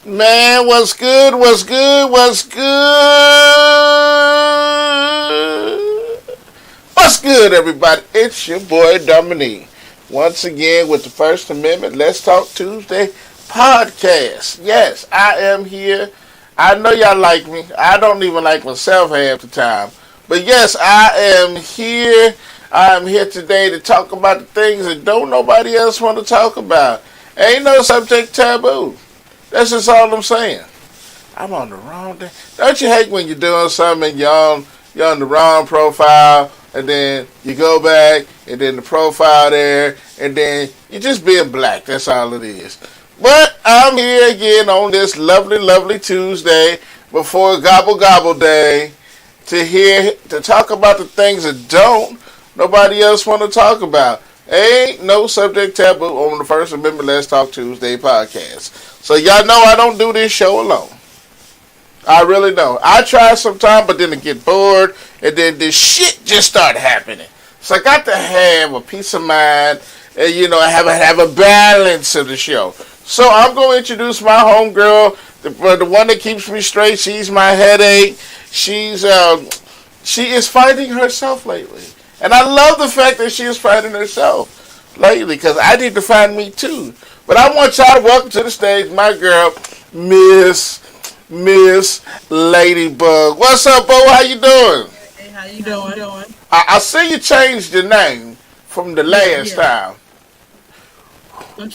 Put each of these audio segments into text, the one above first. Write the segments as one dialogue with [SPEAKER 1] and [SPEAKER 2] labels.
[SPEAKER 1] Man, what's good? What's good? What's good? What's good, everybody? It's your boy Dominique. Once again with the First Amendment Let's Talk Tuesday podcast. Yes, I am here. I know y'all like me. I don't even like myself half the time. But yes, I am here. I am here today to talk about the things that don't nobody else want to talk about. Ain't no subject taboo. That's just all I'm saying. I'm on the wrong day. Don't you hate when you're doing something and you're on the wrong profile, and then you go back, and then the profile there, and then you're just being black. That's all it is. But I'm here again on this lovely, lovely Tuesday before Gobble Gobble Day to talk about the things that don't nobody else want to talk about. Ain't no subject taboo on the First Amendment Let's Talk Tuesday podcast. So y'all know I don't do this show alone. I really don't. I try sometime, but then I get bored, and then this shit just start happening. So I got to have a peace of mind, and have a balance of the show. So I'm going to introduce my homegirl, the one that keeps me straight. She's my headache. She is fighting herself lately. And I love the fact that she is fighting herself lately, because I need to find me too. But I want y'all to welcome to the stage my girl, Miss Ladybug. What's up, Bo? How you doing?
[SPEAKER 2] Hey, how you doing?
[SPEAKER 1] I see you changed your name from the last time.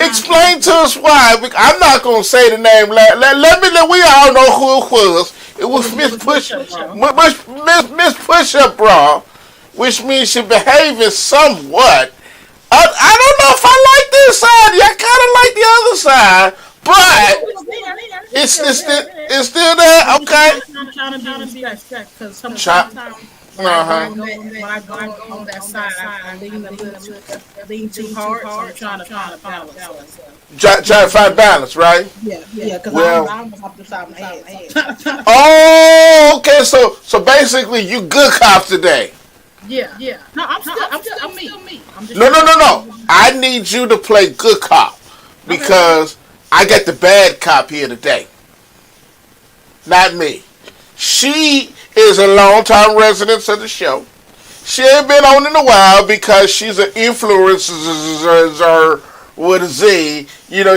[SPEAKER 1] Explain to us why. I'm not going to say the name. Let we all know who it was. It was Miss Push-Up Bra, which means she behaving somewhat. I don't know if I like this side. Yeah, I kind of like the other side, but it's still there. Okay.
[SPEAKER 2] I'm trying to be respect because sometimes when I go on that side, I lean too hard. So I'm trying to find a balance.
[SPEAKER 1] Try to find balance, right?
[SPEAKER 2] Yeah. Because I almost off the side of my head.
[SPEAKER 1] Oh, okay. So basically, you good cop today.
[SPEAKER 2] Yeah. No, I'm still me.
[SPEAKER 1] No. I need you to play good cop because I got the bad cop here today. Not me. She is a long-time resident of the show. She ain't been on in a while because she's an influencer with a Z.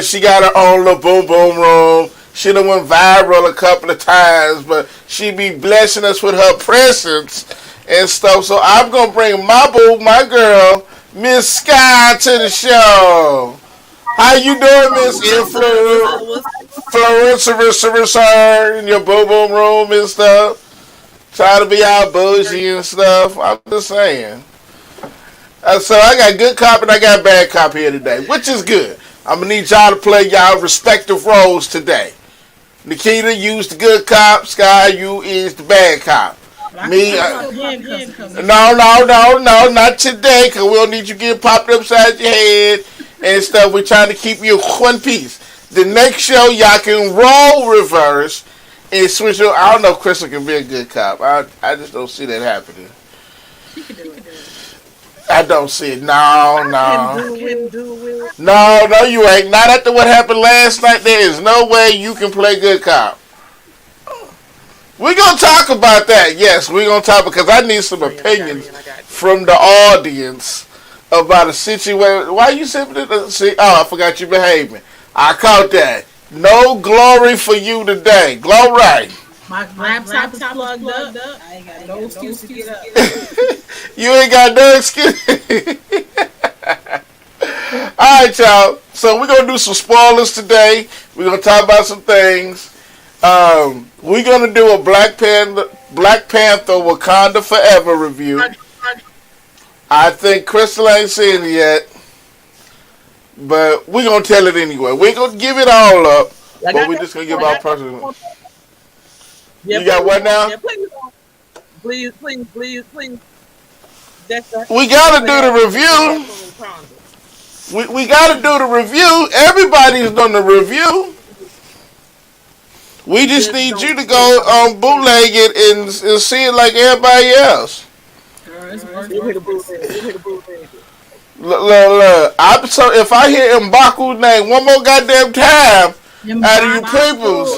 [SPEAKER 1] She got her own little boom boom room. She done went viral a couple of times, but she be blessing us with her presence and stuff. So I'm gonna bring my girl, Miss Sky, to the show. How you doing, Miss Influencer in your boom boom room and stuff? Try to be all bougie and stuff. I'm just saying. So I got good cop and I got bad cop here today, which is good. I'm gonna need y'all to play y'all respective roles today. Nikita, you the good cop. Sky, you is the bad cop. Me, no, not today, because we don't need you getting popped upside your head and stuff. We're trying to keep you in one piece. The next show, y'all can roll reverse and switch. I don't know if Crystal can be a good cop. I just don't see that happening.
[SPEAKER 2] She can do it.
[SPEAKER 1] I don't see it. No, you ain't. Not after what happened last night. There is no way you can play good cop. We're going to talk about that. Yes, we're going to talk because I need some opinions from the audience about a situation. Why you simply see? Oh, I forgot you behaving. I caught that. No glory for you today. Glory.
[SPEAKER 2] My laptop is plugged up. I ain't got no excuse to get up.
[SPEAKER 1] You ain't got no excuse. All right, y'all. So we're going to do some spoilers today. We're going to talk about some things. We're going to do a Black Panther Wakanda Forever review. I think Crystal ain't seen it yet, but we're going to tell it anyway. We're going to give it all up, but we're just going to give our personal. You got what now?
[SPEAKER 3] Please.
[SPEAKER 1] We got to do the review. We got to do the review. Everybody's done the review. We just need you to go bootleg it and see it like everybody else. Look. So if I hear M'Baku's name one more goddamn time, out of you peoples.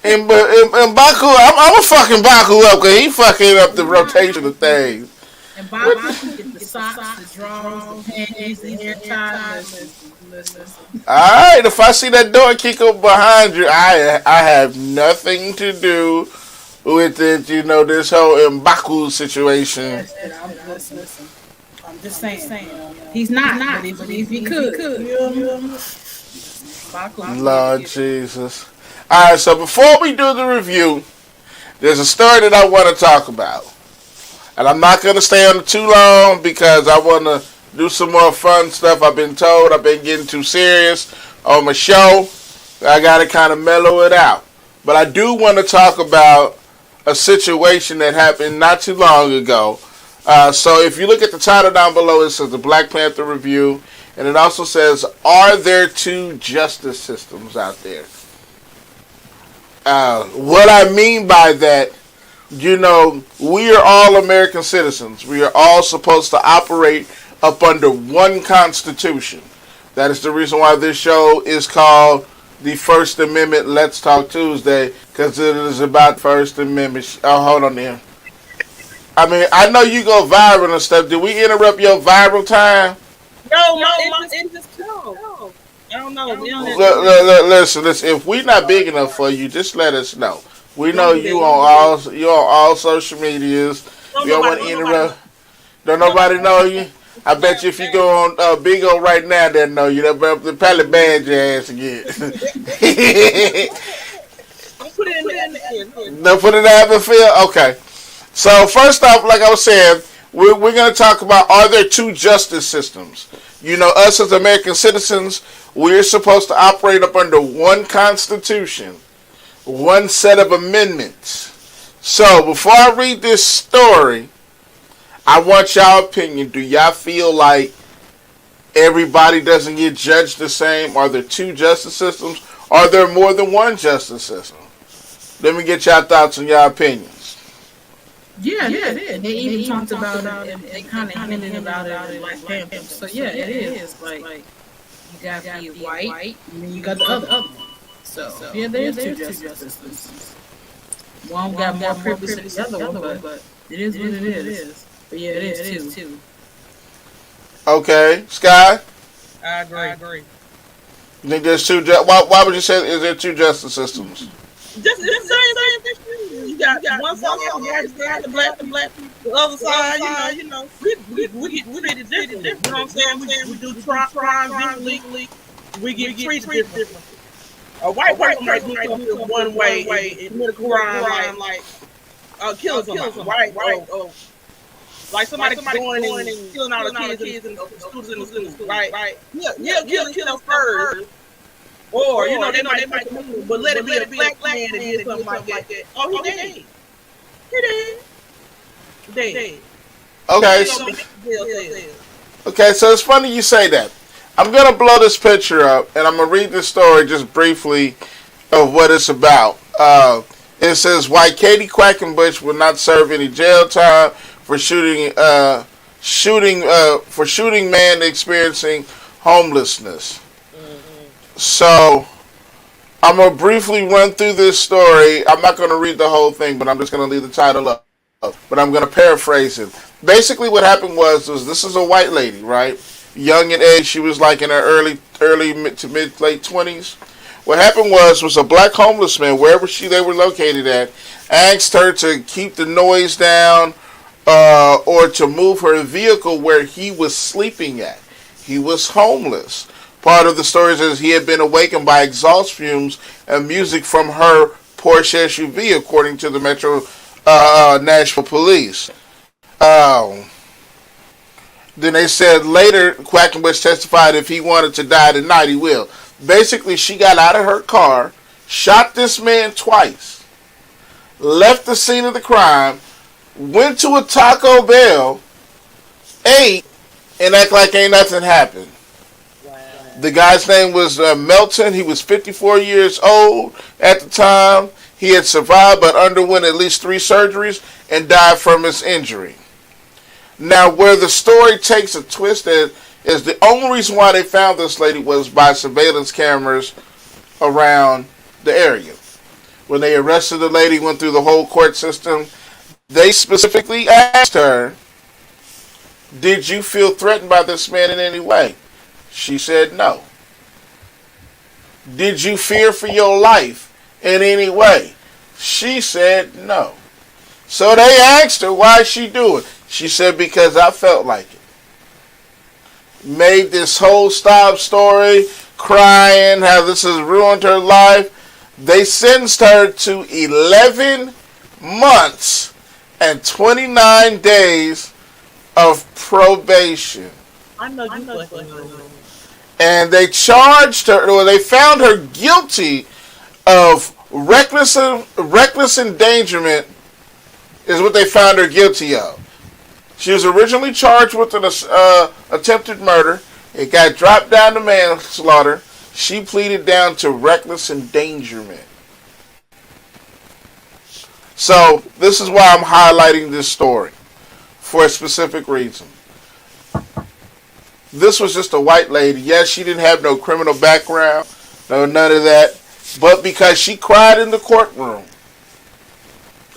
[SPEAKER 1] And Baku, I'm a fucking Baku up because he fucking up the rotation of things.
[SPEAKER 2] And Baku can get the socks, the drawers, the panties, the hair ties. Listen.
[SPEAKER 1] Alright, if I see that door kick up behind you, I have nothing to do with it, this whole Mbaku situation.
[SPEAKER 2] Listen. I'm just saying. He's not, but if he could.
[SPEAKER 1] Lord Jesus. Alright, so before we do the review, there's a story that I want to talk about. And I'm not going to stay on it too long because I want to do some more fun stuff. I've been told I've been getting too serious on my show. I got to kind of mellow it out. But I do want to talk about a situation that happened not too long ago. So if you look at the title down below, it says the Black Panther Review. And it also says, are there two justice systems out there? What I mean by that, we are all American citizens. We are all supposed to operate up under one constitution. That is the reason why this show is called the First Amendment Let's Talk Tuesday, because it is about First Amendment. Oh, hold on there. I mean, I know you go viral and stuff. Did we interrupt your viral time?
[SPEAKER 3] No, it just no. I don't know.
[SPEAKER 1] Listen, if we're not big enough for you, just let us know. We know you on all social medias. You don't want to interrupt. Don't nobody know you. I bet you if you go on Bigo right now, they'll know you. They'll probably ban your ass again.
[SPEAKER 3] Put it in the
[SPEAKER 1] They'll put it in the atmosphere? Okay. So first off, like I was saying, we're going to talk about, are there two justice systems? Us as American citizens, we're supposed to operate up under one constitution, one set of amendments. So before I read this story, I want y'all opinion. Do y'all feel like everybody doesn't get judged the same? Are there two justice systems? Are there more than one justice system? Let me get y'all thoughts and y'all opinions.
[SPEAKER 2] Yeah, it is. They even talked about it, and they kind of hinted about it in Black Panther. So yeah, it is. Like you got the white, and then you got the other one. So yeah, there's two justice systems. One got more privilege than the other one, but it is what it is. But yeah, it is too.
[SPEAKER 1] Okay, Sky.
[SPEAKER 3] I agree.
[SPEAKER 1] You think there's two? Why would you say is there two justice systems?
[SPEAKER 3] Just the same. You got one side, the black, the other side. We get treated differently. You know what I'm saying? We do crimes legally. We get treated differently. A white person might do something one way and commit a crime like killing somebody. Right. Like somebody going and killing all the kids and students in the school. Right. Yeah, kill them first. Or, they might move, but let it be a black man and do something like that. Oh, he dead. Dead.
[SPEAKER 1] Okay, so it's funny you say that. I'm going to blow this picture up, and I'm going to read this story just briefly of what it's about. It says, why Katie Quackenbush will not serve any jail time for shooting man experiencing homelessness. So, I'm going to briefly run through this story. I'm not going to read the whole thing, but I'm just going to leave the title up. But I'm going to paraphrase it. Basically, what happened was this is a white lady, right? Young in age. She was like in her early to late 20s. What happened was a black homeless man, wherever they were located at, asked her to keep the noise down or to move her vehicle where he was sleeping at. He was homeless. Part of the story is he had been awakened by exhaust fumes and music from her Porsche SUV, according to the Metro Nashville Police. Then they said later, Quackenbush testified if he wanted to die tonight, he will. Basically, she got out of her car, shot this man twice, left the scene of the crime, went to a Taco Bell, ate, and act like ain't nothing happened. The guy's name was Melton. He was 54 years old at the time. He had survived but underwent at least 3 surgeries and died from his injury. Now, where the story takes a twist is the only reason why they found this lady was by surveillance cameras around the area. When they arrested the lady, went through the whole court system, they specifically asked her, did you feel threatened by this man in any way? She said no. Did you fear for your life in any way? She said no. So they asked her why she do it. She said because I felt like it. Made this whole sob story, crying how this has ruined her life. They sentenced her to 11 months and 29 days of probation.
[SPEAKER 3] I know you fucking know.
[SPEAKER 1] And they charged her, or they found her guilty of reckless endangerment, is what they found her guilty of. She was originally charged with an attempted murder. It got dropped down to manslaughter. She pleaded down to reckless endangerment. So this is why I'm highlighting this story, for a specific reason. This was just a white lady. Yes, she didn't have no criminal background, no none of that. But because she cried in the courtroom,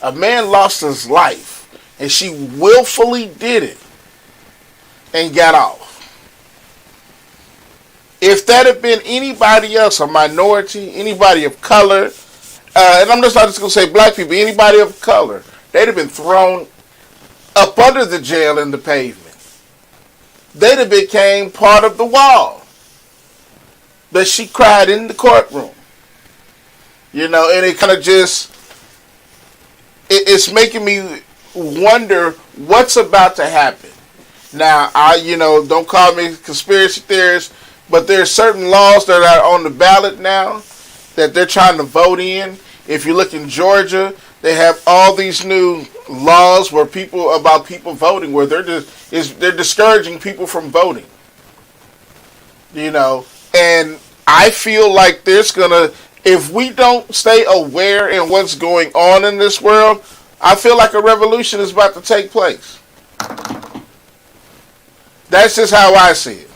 [SPEAKER 1] a man lost his life. And she willfully did it and got off. If that had been anybody else, a minority, anybody of color, and I'm just not just going to say black people, anybody of color, they'd have been thrown up under the jail in the pavement. They'd have became part of the wall. But she cried in the courtroom. You know, and it kind of just, it's making me wonder what's about to happen. Now, don't call me conspiracy theorist, but there are certain laws that are on the ballot now that they're trying to vote in. If you look in Georgia, they have all these new laws where people voting, where they're discouraging people from voting. You know, and I feel like if we don't stay aware in what's going on in this world, I feel like a revolution is about to take place. That's just how I see it,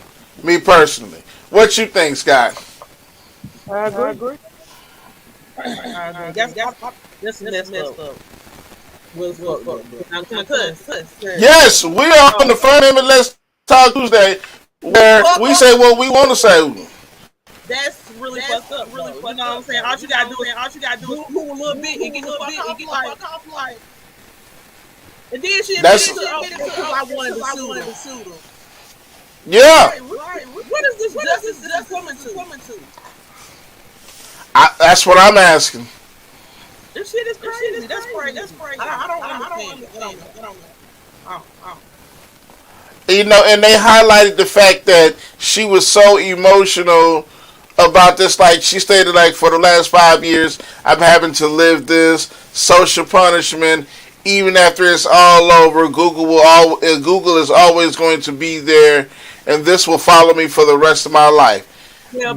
[SPEAKER 1] me personally. What you think, Scott?
[SPEAKER 3] I agree. That's messed up.
[SPEAKER 1] Yes, we are on the First Amendment Let's Talk Tuesday, where we say what we want to say.
[SPEAKER 3] That's really fucked up. Really fucked up. You know what I'm saying? All you gotta do is move a little bit and get the fuck off like. And then she admitted to I wanted to sue them.
[SPEAKER 1] Yeah.
[SPEAKER 3] Right. What is this justice coming to?
[SPEAKER 1] That's what I'm asking.
[SPEAKER 3] This shit is crazy. That's crazy. I don't understand.
[SPEAKER 1] You know, and they highlighted the fact that she was so emotional about this. Like, she stated, like, for the last 5 years, I'm having to live this social punishment. Even after it's all over, Google is always going to be there, and this will follow me for the rest of my life. Yeah,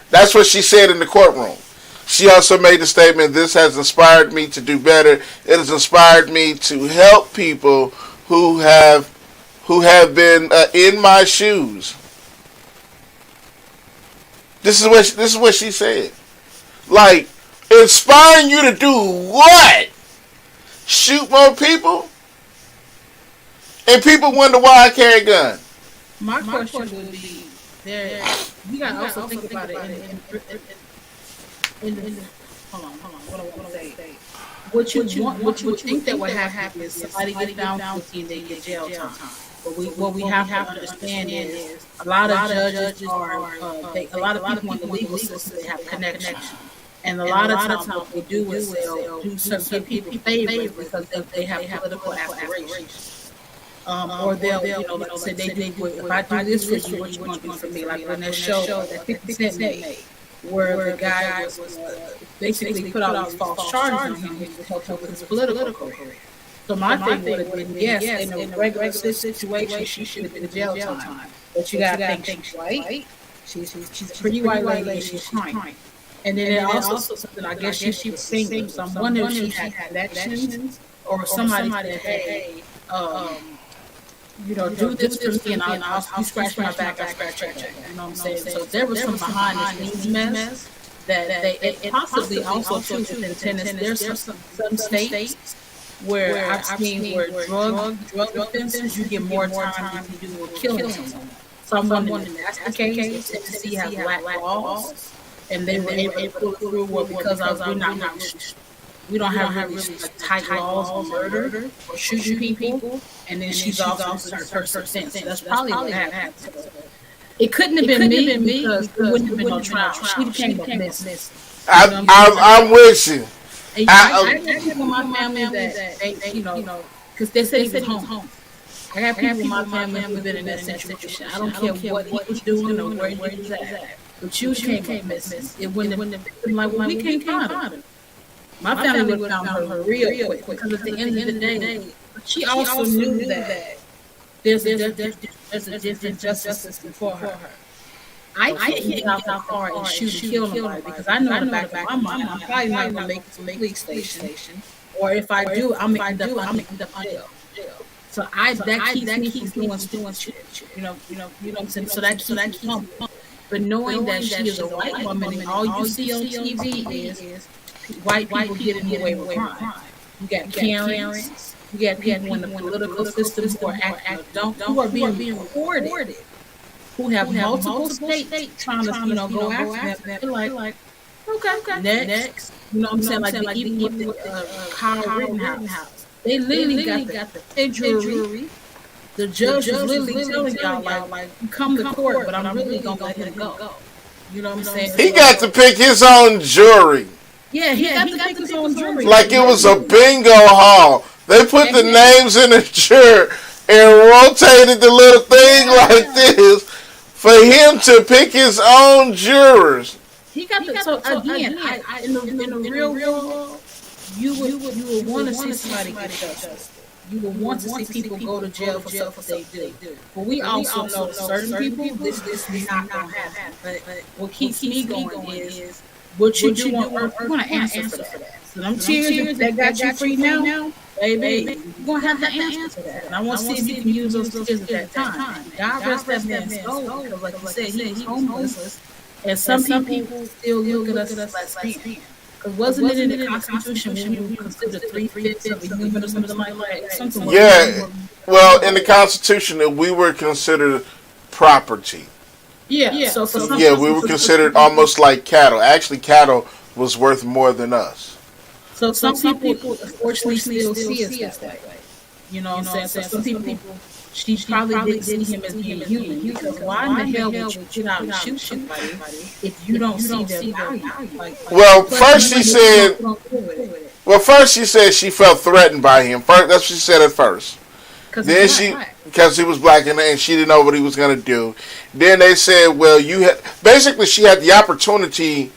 [SPEAKER 1] that's what she said in the courtroom. She also made the statement, this has inspired me to do better. It has inspired me to help people who have been in my shoes. This is what she said. Like, inspiring you to do what? Shoot more people? And people wonder why I carry a gun.
[SPEAKER 2] My question would be, you gotta also think about it hold on, what I want to say. What you think that would happen is somebody get found guilty and they get jail time. But what we have to understand is a lot of judges are, a lot of people in the legal system, they have connections. And a lot of times what they do is they'll do some people favors because they have political aspirations. Or they'll, like I said, they do, if I do this for you, what you going to do for me? Like when that show that 50 Cent made, where the guy was basically put out these false charges on him to help him with his political career. So my thing would have been, yes, in a regular situation, she should have been in jail time. But you got to think she's white. She's a pretty white lady and she's kind. And then also something, I guess she was single. So I'm wondering if she had connections or somebody said, hey, do this for me, and you scratch my back, I scratch your back. You know what I'm saying? So there was some behind the scenes mess that it possibly also true within tennis. There's some states where I've seen where drug offenses you get more time than you do with killing someone. And that's the case. Tennessee has black laws, and they were able to pull through because we don't have really tight laws on murder or shooting people, and then she's also her sentence. So that's probably what happened. It couldn't have been me because it wouldn't have been no trial. She became a miss.
[SPEAKER 1] I'm with you.
[SPEAKER 2] I got people in my family that they because they said he was home. I got people in my family who've been in that situation. I don't care what he was doing or where he was at. But you came missing. It wouldn't have been like, well, we can't find her. My family would have found her real quick because at the end of the day, she also knew that there's a different justice system for her. I can't get out the car and shoot and kill nobody because I know in the back of my mind I'm probably not going to make it to the police station. Or if I do, I'm going to end up in jail. So that keeps me doing shit. You know what I'm saying? So that keeps me. But knowing that she is a white woman and all you see on TV is white people getting away with crime. You got Karens, you got people in the political system who are being reported, who have multiple states trying to go after them. They're like, okay, next. You know what I'm saying? Like even with Kyle Rittenhouse, they literally got the jury. The judge was literally telling y'all like, come to court, but I'm really gonna let him go. You know what I'm saying?
[SPEAKER 1] He got to pick his own jury.
[SPEAKER 2] Yeah, he got to pick his own jury.
[SPEAKER 1] Like it was a bingo hall. They put the names in the chair and rotated the little thing like this for him to pick his own jurors.
[SPEAKER 2] He got to. So again, in the real world, you would want to see somebody get justice. You would want to see people go to jail for stuff they do. But we also know certain people, this is not going to happen. But what keeps me going is what you do on earth, you're going to answer for that. So them tears that got you free now, baby, you're going to have to answer for that. And I want to see if you can use those tears at that time. God rest that man's soul, because like you said, he was homeless. And some people still look at us as less than. Because wasn't it in the Constitution when you considered 3/5 of a human or something like that?
[SPEAKER 1] Yeah, well, in the Constitution, we were considered property.
[SPEAKER 2] Yeah. So
[SPEAKER 1] we were considered almost like cattle. Actually, cattle was worth more than us.
[SPEAKER 2] So some people, unfortunately, still see us that way. You know what I'm saying? So some people, she probably didn't see him as being human. Because why in the hell would you get out and shoot somebody if you don't see their value?
[SPEAKER 1] Well, first she said she felt threatened by him. That's what she said at first. Then because he was black and she didn't know what he was going to do. Then they said, well, basically she had the opportunity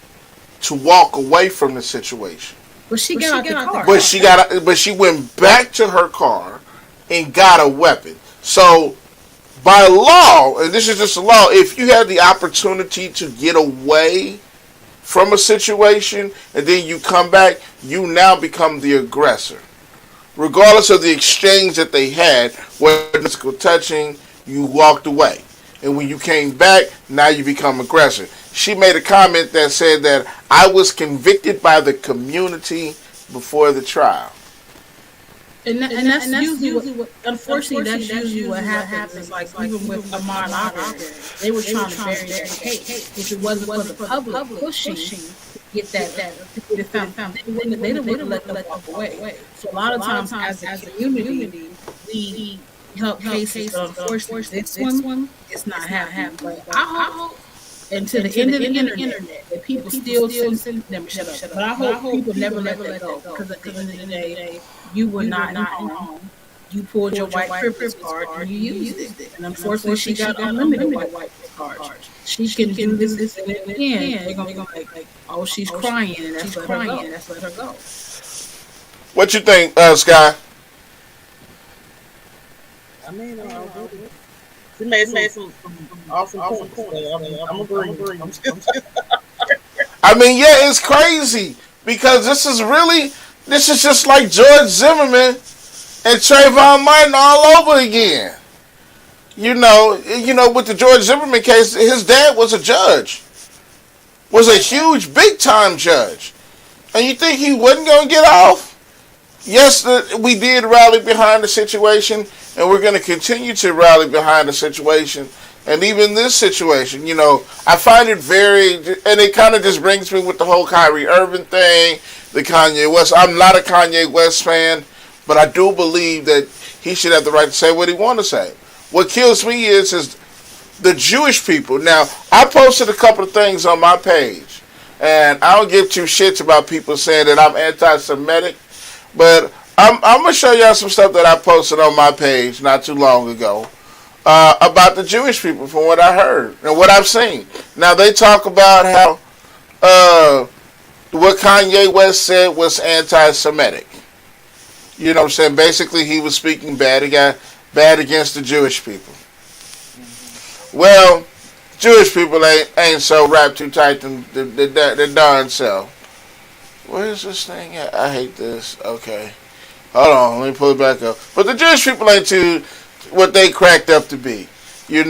[SPEAKER 1] to walk away from the situation.
[SPEAKER 2] But she got out the car.
[SPEAKER 1] But she went back to her car and got a weapon. So, by law, and this is just a law, if you have the opportunity to get away from a situation and then you come back, you now become the aggressor. Regardless of the exchange that they had, whether physical touching, you walked away. And when you came back, now you become aggressor. She made a comment that said that I was convicted by the community before the trial.
[SPEAKER 2] And that's usually what, unfortunately, that's usually what happens. Like, even with Ahmaud Arbery, they were trying to bury that case. If it wasn't for the public pushing to get that found, they didn't let them walk away. So a lot of times, as a community, we help cases, but unfortunately, this one, it's not happening. But I hope, and to the end of the internet, that people still send them shut up. But I hope people never let that go, because at the end of the day, you were not home. You pulled your white privilege card and you used it. And unfortunately, she got unlimited white privilege cards. She can do this and again. They're gonna be like, oh, she's crying, and that's let her go.
[SPEAKER 1] What you think, Sky?
[SPEAKER 3] I mean, she made some awesome points. I'm agreeing.
[SPEAKER 1] I mean, yeah, it's crazy because this is just like George Zimmerman and Trayvon Martin all over again. With the George Zimmerman case, his dad was a judge, was a huge, big time judge, and you think he wasn't going to get off? Yes, we did rally behind the situation, and we're going to continue to rally behind the situation. And even this situation, I find it and it kind of just brings me with the whole Kyrie Irving thing, the Kanye West. I'm not a Kanye West fan, but I do believe that he should have the right to say what he wants to say. What kills me is the Jewish people. Now, I posted a couple of things on my page, and I don't give two shits about people saying that I'm anti-Semitic, but I'm going to show y'all some stuff that I posted on my page not too long ago about the Jewish people from what I heard and what I've seen. Now, they talk about how what Kanye West said was anti-Semitic. You know what I'm saying? Basically, he was speaking bad against the Jewish people. Well, Jewish people ain't so wrapped too tight the darn self. Where's this thing at? I hate this. Okay. Hold on. Let me pull it back up. But the Jewish people ain't too what they cracked up to be. Did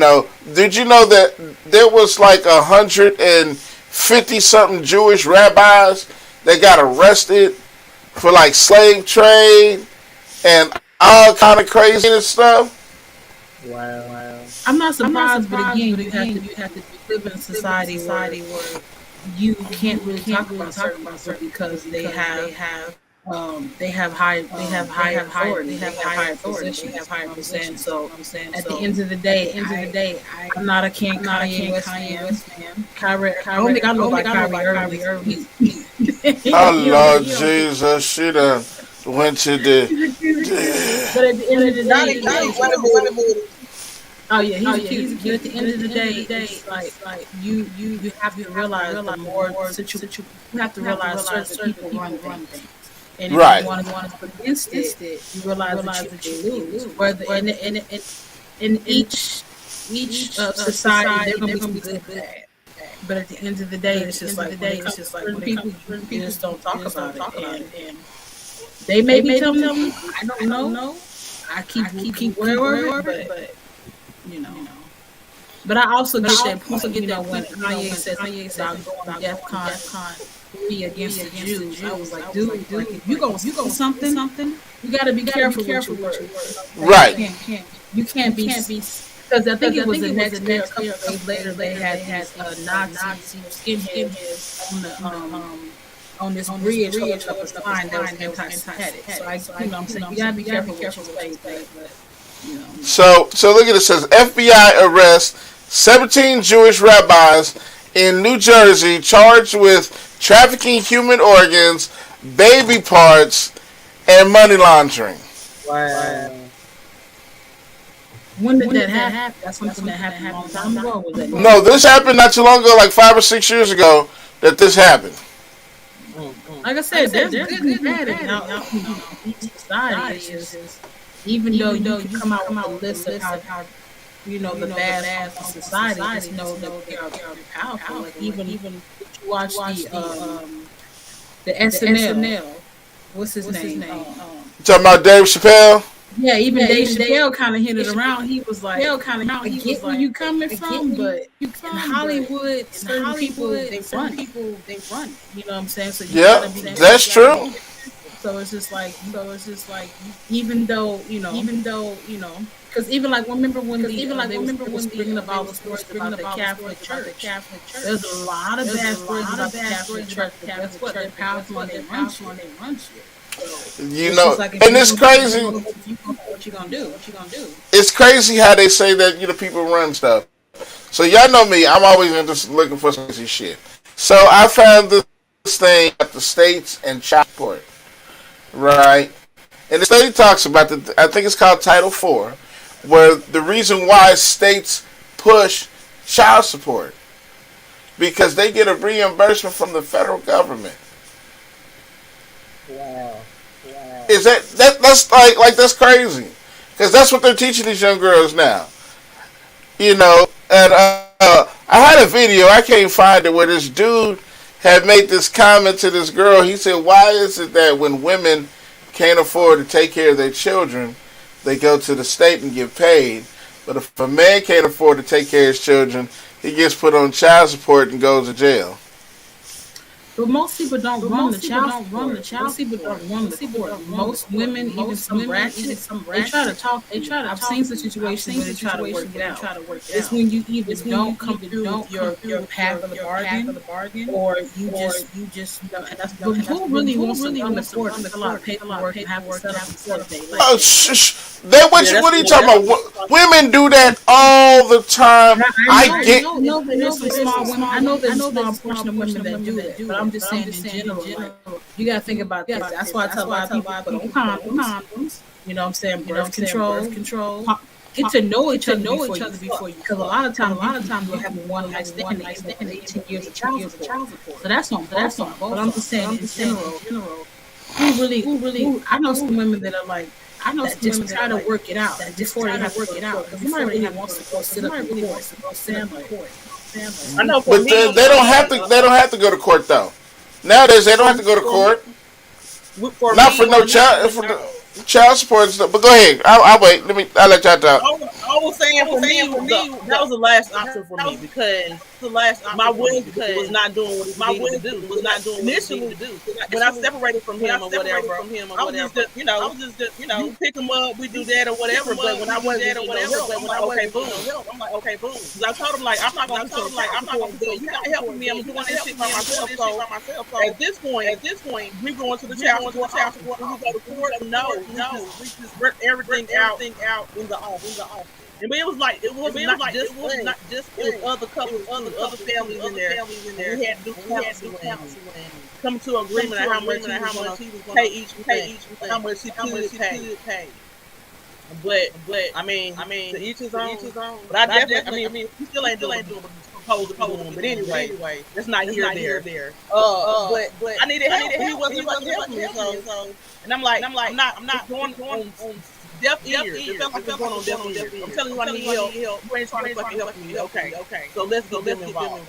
[SPEAKER 1] you know that there was like 150-something Jewish rabbis that got arrested for like slave trade and all kind of crazy stuff?
[SPEAKER 2] Wow. I'm not surprised, but again, you have to live in a society where you can't really talk about certain people because they have high authority, they have high position, they have higher position. So at the end of the day, I'm not a Kanye West fan. I don't think I know about Kyrie Irving.
[SPEAKER 1] Oh Lord Jesus, she done went to the.
[SPEAKER 2] But at the end of the day, oh yeah, he's cute. But at the end of the day, it's like you have to realize the more you have to realize certain people run things. And if you want to put against it, you realize that you lose. Whether in each society, they're going to be good, bad. But at the end of the day, it's just like certain people you just don't talk about it. And they may be telling me, I don't know. I keep whatever, but But I also get that point. When Kanye says about going DEFCON 3 against the Jews, I was like, dude, if you gonna something, you got to be careful with your words.
[SPEAKER 1] Right.
[SPEAKER 2] You can't be. Because I think it was the next day, a couple days later, they had Nazi skinheads on this bridge holding up a sign that was anti-Semitic. So I'm saying you gotta be careful with your words, but.
[SPEAKER 1] So look at it. It says FBI arrests 17 Jewish rabbis in New Jersey charged with trafficking human organs, baby parts, and money laundering.
[SPEAKER 2] Wow. When did that happen? That's something that happened a long time ago. Was that
[SPEAKER 1] no, this happened not too long ago, like 5 or 6 years ago, that this happened.
[SPEAKER 2] Like I said, there's good and bad in each society. Even though you come out with a list of how the bad ass of society, just know that they are powerful. Like even if you watch the SNL, what's his name?
[SPEAKER 1] Talking about Dave Chappelle?
[SPEAKER 2] Yeah, even Dave Chappelle kind of hinted around. He was like, I get where you coming from, but in Hollywood, certain people they run. You know what I'm saying? So
[SPEAKER 1] that's true.
[SPEAKER 2] So it's just like, even though, because even like remember when they was bringing about the stories about the Catholic Church. There's a lot of bad stories about the Catholic Church. But guess what? They're powerful and they run shit.
[SPEAKER 1] And it's crazy.
[SPEAKER 2] What you gonna do?
[SPEAKER 1] It's crazy how they say that people run stuff. So y'all know me. I'm always just looking for some crazy shit. So I found this thing at the states and child support. Right, and the study talks about I think it's called Title IV, where the reason why states push child support because they get a reimbursement from the federal government.
[SPEAKER 3] Wow.
[SPEAKER 1] Is that's like that's crazy because that's what they're teaching these young girls now. And I had a video, I can't find it, where this dude had made this comment to this girl. He said, why is it that when women can't afford to take care of their children, they go to the state and get paid, But if a man can't afford to take care of his children, he gets put on child support and goes to jail.
[SPEAKER 2] But most people don't run the child support. Most people don't run the court. Most women, even some ratchets, they try to talk. I've seen the situations where they try to work it out. It's when you either don't come through with your half of the bargain, or you just and that's but who really wants to run the court and fill out paperwork and have to set up a court date?
[SPEAKER 1] Oh, what are you talking about? Women do that all the time.
[SPEAKER 2] I know there's some small women. I know there's a small portion of women that do that, but I'm just saying in general, you gotta think about this. That's why I tell a lot of people put on condoms. You know what I'm saying? Birth control. Get to know each other before you. Because a lot of times we're having one night stand and 18 years of child support. So that's on both. But I'm just saying in general, who I know some women that are like, that just try to work it out before they have to work it out. Because somebody really wants to go sit up in court, stand like
[SPEAKER 3] I know,
[SPEAKER 1] but they don't have to. They don't have to go to court though. Nowadays, they don't have to go to court. Not for no child. For the child support and stuff. But go ahead. I'll wait. I'll let y'all talk.
[SPEAKER 3] I was saying for me, that was the last option for me because my will was not doing what my will was not doing initially. When I separated from him or whatever, I was just you know pick him up, we do that or whatever. But when I wasn't there or whatever, I'm like okay, boom. Because I told him like I'm not gonna do it. You gotta help me. I'm doing this shit by myself. So at this point, we going to the child support. We go to court. No, we just work everything out in the office. And but it was not just us. It was other couples, other families in there. And we had to do counseling, come to an agreement on how much he was going to pay each, how much he could pay. But I mean, to each his own. But I definitely, he still ain't doing what he's supposed to be doing. But anyway, that's not here or there. But I needed help. He wasn't helping me. So, and I'm not going on deaf ears. It felt like I'm going on deaf ears. I'm telling you I need help. You ain't trying to fucking help me. Okay. So let's get them involved.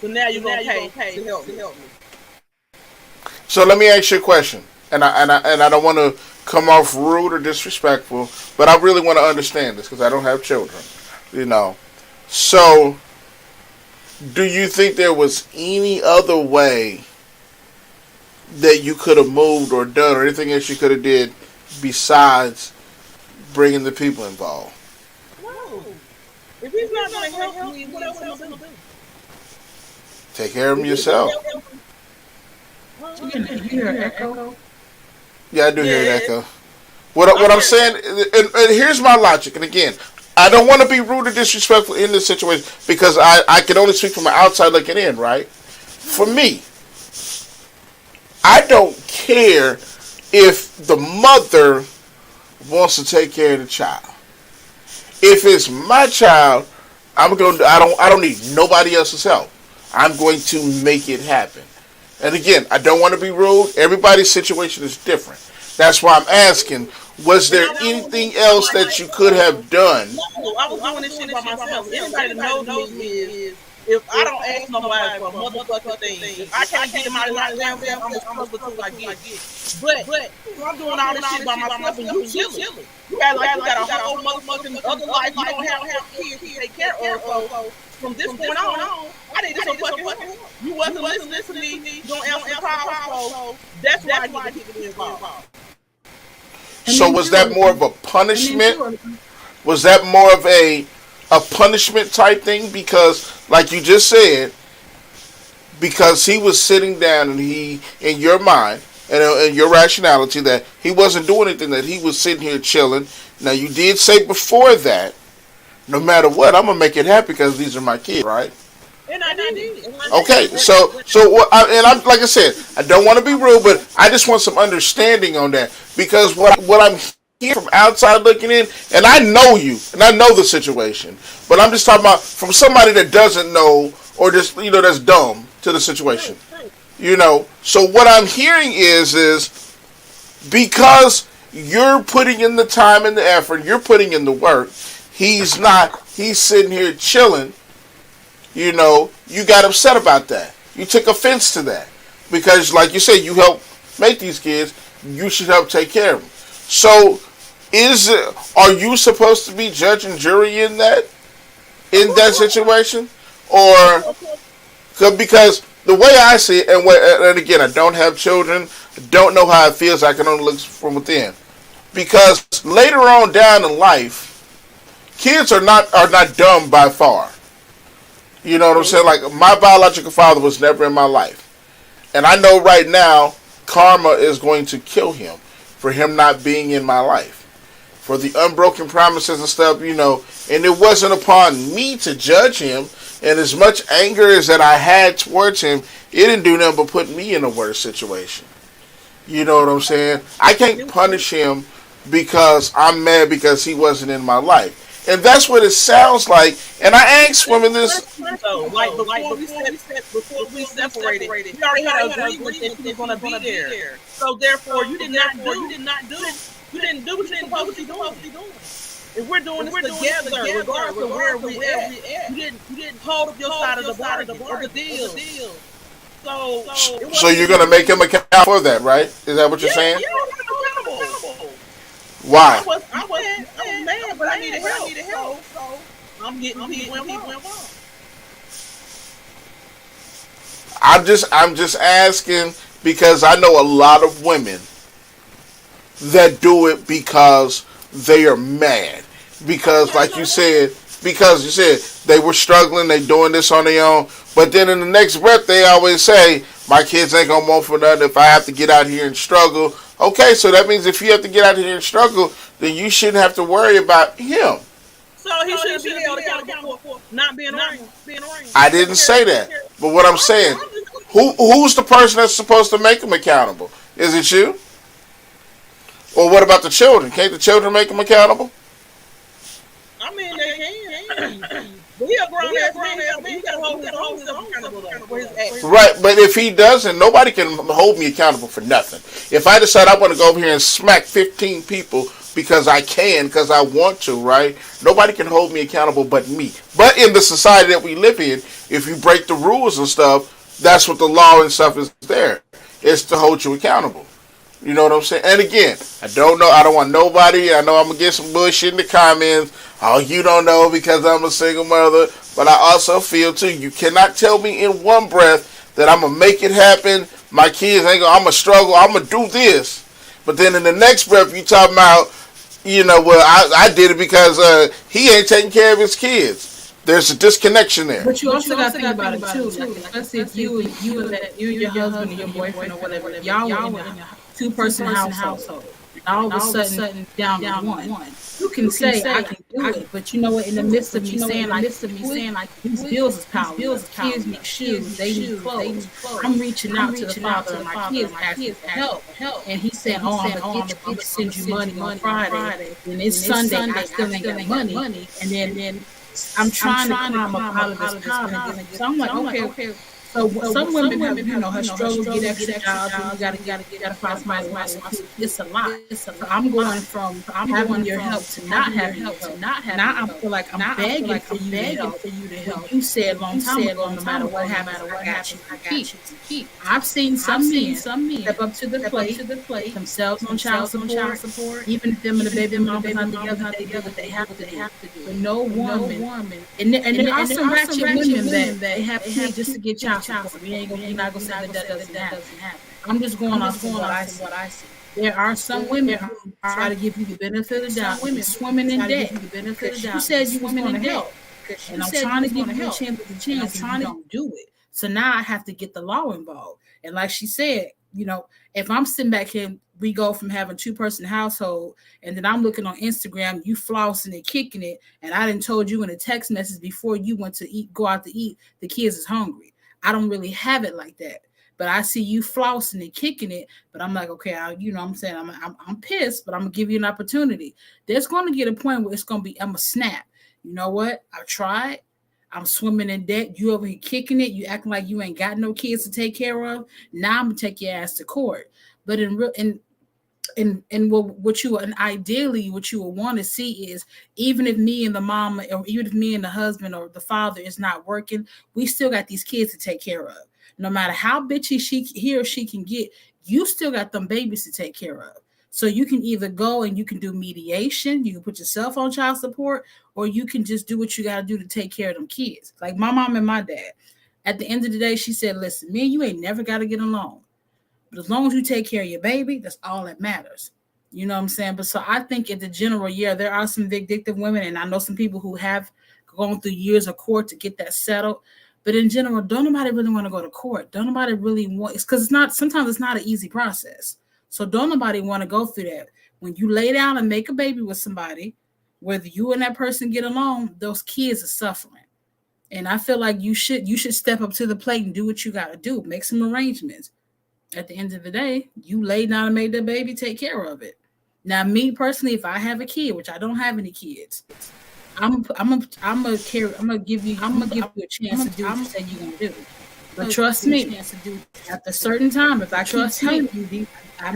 [SPEAKER 3] So now you're gonna pay to help me.
[SPEAKER 1] So let me ask you a question, and I don't want to come off rude or disrespectful, but I really want to understand this because I don't have children, you know. So, do you think there was any other way that you could have moved or done, or anything else you could have did besides bringing the people involved?
[SPEAKER 3] No. If he's not going to help me, what else am I going to do?
[SPEAKER 1] Take care of them yourself.
[SPEAKER 2] You can hear an echo.
[SPEAKER 1] Yeah, I do hear an echo. What I'm saying, and here's my logic, and again, I don't want to be rude or disrespectful in this situation because I can only speak from the outside looking in, right? For me, I don't care if the mother wants to take care of the child. If it's my child, I don't need nobody else's help. I'm going to make it happen. And again, I don't want to be rude. Everybody's situation is different. That's why I'm asking, was there anything else that you could have done?
[SPEAKER 3] No, I was doing this shit by myself. Anybody that knows me is, if I don't ask nobody for a motherfucking thing, if I can't get him out of my damn self, I'm responsible to I get. But I'm doing all this shit by myself and you chilling. You got you got a whole motherfucking other life. You don't have kids to take care of. So from this point on, I need some fucking help. You wasn't listening to me. You don't answer the call. So that's why I need to get involved.
[SPEAKER 1] So was that more of a punishment? Was that more of a punishment type thing? Because, like you just said, because he was sitting down and he, in your mind, and your rationality, that he wasn't doing anything, that he was sitting here chilling. Now, you did say before that, no matter what, I'm going to make it happen because these are my kids, right?
[SPEAKER 3] And I did.
[SPEAKER 1] Okay, so and I'm like I said, I don't want to be rude, but I just want some understanding on that because what I'm hearing from outside looking in, and I know you, and I know the situation, but I'm just talking about from somebody that doesn't know or just that's dumb to the situation, So what I'm hearing is because you're putting in the time and the effort, you're putting in the work. He's not. He's sitting here chilling. You got upset about that. You took offense to that. Because, like you said, you help make these kids. You should help take care of them. So, Are you supposed to be judge and jury in that situation, or because the way I see it, and again, I don't have children, I don't know how it feels. I can only look from within. Because later on down in life, kids are not dumb by far. You know what I'm saying? Like my biological father was never in my life, and I know right now karma is going to kill him for him not being in my life, for the unbroken promises and stuff. And it wasn't upon me to judge him. And as much anger as that I had towards him, it didn't do nothing but put me in a worse situation. You know what I'm saying? I can't punish him because I'm mad because he wasn't in my life. And that's what it sounds like. And I asked women this.
[SPEAKER 3] So, like before we separated, we already had an agreement that you were going to be there. So therefore, you didn't do what you're supposed to be doing. If we're doing this together, regardless of where we at, you didn't hold up your side of the bargain or the deal.
[SPEAKER 1] So you're going to make him account for that, right? Is that what you're saying?
[SPEAKER 3] Yeah, I'm accountable.
[SPEAKER 1] Why?
[SPEAKER 3] I was mad, but I needed help. So I'm getting people involved.
[SPEAKER 1] I'm just asking because I know a lot of women that do it because they are mad. Because you said they were struggling, they doing this on their own. But then in the next breath, they always say, my kids ain't going to want for nothing if I have to get out here and struggle. Okay, so that means if you have to get out here and struggle, then you shouldn't have to worry about him.
[SPEAKER 3] So he should be held accountable for not being around.
[SPEAKER 1] I didn't say that. But what I'm saying, who's the person that's supposed to make him accountable? Is it you? Or what about the children? Can't the children make him accountable?
[SPEAKER 3] I mean, they can. But he a grown-ass man. He got to hold his own self accountable for his actions.
[SPEAKER 1] Right, but if he doesn't, nobody can hold me accountable for nothing. If I decide I want to go over here and smack 15 people because I can, because I want to, right? Nobody can hold me accountable but me. But in the society that we live in, if you break the rules and stuff, that's what the law and stuff is there. It's to hold you accountable. You know what I'm saying? And again, I don't know. I don't want nobody. I know I'm going to get some bullshit in the comments. Oh, you don't know because I'm a single mother. But I also feel, too, you cannot tell me in one breath that I'm going to make it happen. My kids ain't going to, I'm going to struggle. I'm going to do this. But then in the next breath, you talking about, I did it because he ain't taking care of his kids. There's a disconnection there.
[SPEAKER 2] But you also got to think about it, too. Like, let's say if you and your husband and your boyfriend or whatever, y'all were in a two-person household. And all of a sudden, down to one. You can say, I can do it. But you know what? In the midst of me saying, like, these bills is piling up. Kids need shoes. They need clothes. I'm reaching out to the father of my kids asking for help. And he's saying, I'm going to send you money on Friday. And it's Sunday. I still ain't got money. And then I'm trying to climb up out of this poverty. So I'm like, okay. So some women have, have struggled to get extra jobs. You gotta find somebody else. It's a lot. So I'm going from having your help to not having help. Now I feel like I'm begging for you to help. You said a long time ago, no matter what happens, I got you to keep. I've seen some men step up to the plate, themselves on child support. Even if them and the baby mom are not together, they do what they have to do. But no woman, and there are some ratchet women that they have kids just to get child support. We're not gonna say that doesn't happen. I'm just going off what I see. There are some women who try to give you the benefit of the doubt. Women swimming in debt. You said you was going to help, and I'm trying to give you a chance. I'm trying to do it. So now I have to get the law involved. And like she said, if I'm sitting back here, we go from having two-person household, and then I'm looking on Instagram, you flossing and kicking it, and I done told you in a text message before you went to go out to eat, the kids is hungry. I don't really have it like that, but I see you flossing and kicking it. But I'm like, okay, I'm saying I'm pissed, but I'm gonna give you an opportunity. There's going to get a point where I'm a snap. You know what? I tried. I'm swimming in debt. You over here kicking it. You acting like you ain't got no kids to take care of. Now I'm gonna take your ass to court. But ideally what you would want to see is, even if me and the mama, or even if me and the husband or the father is not working, we still got these kids to take care of. No matter how bitchy he or she can get, you still got them babies to take care of. So you can either go and you can do mediation, you can put yourself on child support, or you can just do what you got to do to take care of them kids. Like my mom and my dad. At the end of the day, she said, listen, me and you ain't never got to get along. But as long as you take care of your baby, that's all that matters. You know what I'm saying? But so I think in the general, yeah, there are some vindictive women, and I know some people who have gone through years of court to get that settled. But in general, don't nobody really want to go to court. Don't nobody really want, it's because sometimes it's not an easy process. So don't nobody want to go through that. When you lay down and make a baby with somebody, whether you and that person get along, those kids are suffering. And I feel like you should step up to the plate and do what you got to do. Make some arrangements. At the end of the day, you lay down and make the baby, take care of it. Now, me personally, if I have a kid, which I don't have any kids, I'm gonna give you a chance to do what you say you're gonna do. But trust me, at a certain time, if I keep telling you,